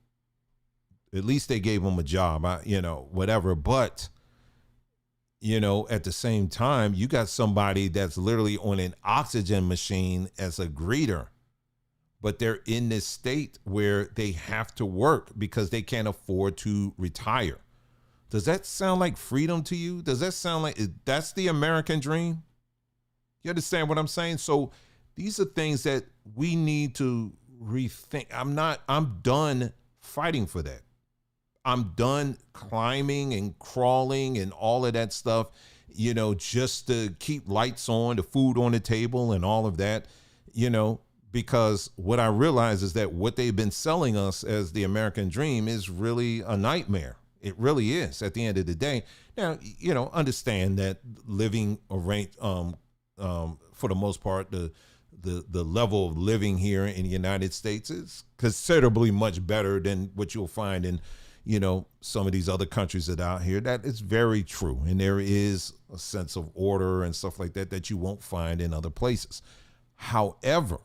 S1: at least they gave them a job, whatever. But, at the same time, you got somebody that's literally on an oxygen machine as a greeter, but they're in this state where they have to work because they can't afford to retire. Does that sound like freedom to you? Does that sound like that's the American dream? You understand what I'm saying? So these are things that we need to rethink. I'm done fighting for that. I'm done climbing and crawling and all of that stuff, just to keep lights on, the food on the table and all of that, because what I realize is that what they've been selling us as the American dream is really a nightmare. It really is at the end of the day. Now, understand that living for the most part, the level of living here in the United States is considerably much better than what you'll find in some of these other countries that are out here. That is very true. And there is a sense of order and stuff like that you won't find in other places. However,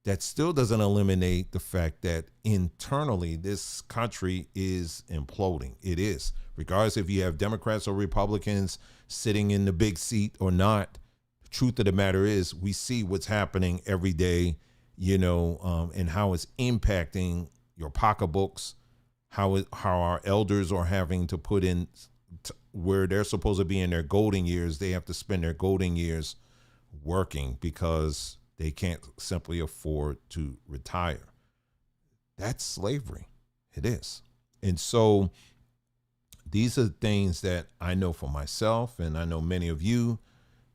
S1: that still doesn't eliminate the fact that internally this country is imploding. It is. Regardless if you have Democrats or Republicans sitting in the big seat or not, the truth of the matter is we see what's happening every day, and how it's impacting your pocketbooks, how our elders are having to put in where they're supposed to be in their golden years. They have to spend their golden years working because they can't simply afford to retire. That's slavery. It is. And so these are things that I know for myself, and I know many of you,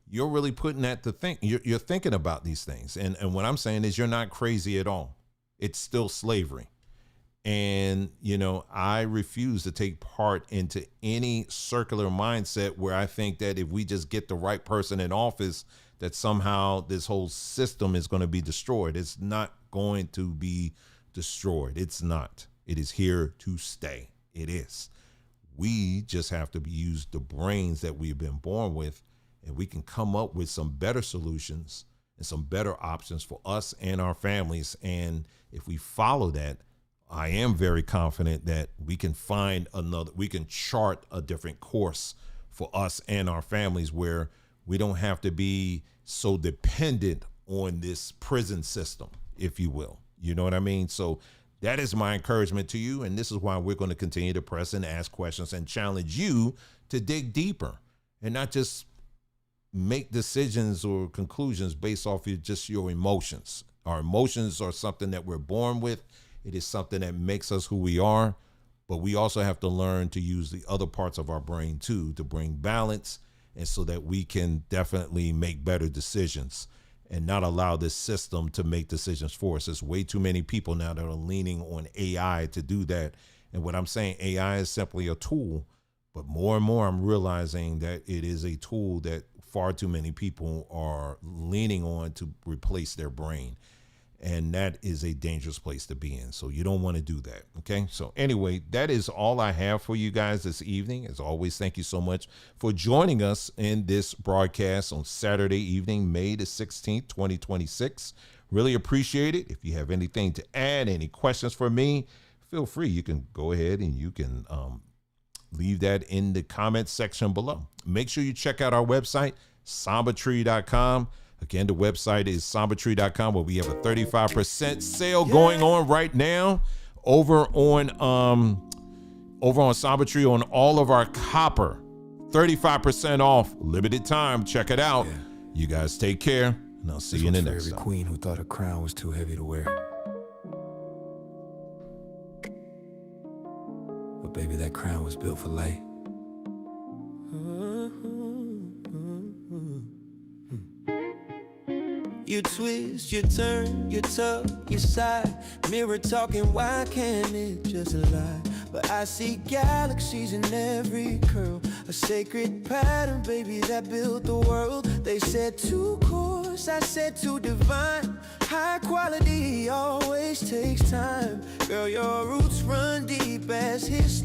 S1: you're really putting that to think. You're thinking about these things. And what I'm saying is you're not crazy at all. It's still slavery. And, I refuse to take part into any circular mindset where I think that if we just get the right person in office, that somehow this whole system is going to be destroyed. It's not going to be destroyed. It's not. It is here to stay. It is. We just have to use the brains that we've been born with, and we can come up with some better solutions and some better options for us and our families. And if we follow that, I am very confident that we can we can chart a different course for us and our families where we don't have to be so dependent on this prison system, if you will. You know what I mean? So that is my encouragement to you. And this is why we're going to continue to press and ask questions and challenge you to dig deeper and not just make decisions or conclusions based off of just your emotions. Our emotions are something that we're born with. It is something that makes us who we are, but we also have to learn to use the other parts of our brain too, to bring balance, and so that we can definitely make better decisions and not allow this system to make decisions for us. There's way too many people now that are leaning on AI to do that. And what I'm saying, AI is simply a tool, but more and more I'm realizing that it is a tool that far too many people are leaning on to replace their brain. And that is a dangerous place to be in. So you don't want to do that. Okay. So anyway, that is all I have for you guys this evening. As always, thank you so much for joining us in this broadcast on Saturday evening, May the 16th, 2026. Really appreciate it. If you have anything to add, any questions for me, feel free. You can go ahead and you can leave that in the comments section below. Make sure you check out our website, sambatree.com. Again, the website is sambatree.com, where we have a 35% sale going on right now over on Samba Tree on all of our copper. 35% off, limited time. Check it out. You guys take care, and I'll see you in the next
S13: every
S1: time.
S13: queen who thought a crown was too heavy to wear. But baby, that crown was built for light.
S14: You twist, you turn, you tuck, you side. Mirror talking, why can't it just lie? But I see galaxies in every curl. A sacred pattern, baby, that built the world. They said too coarse, I said too divine. High quality always takes time. Girl, your roots run deep as history.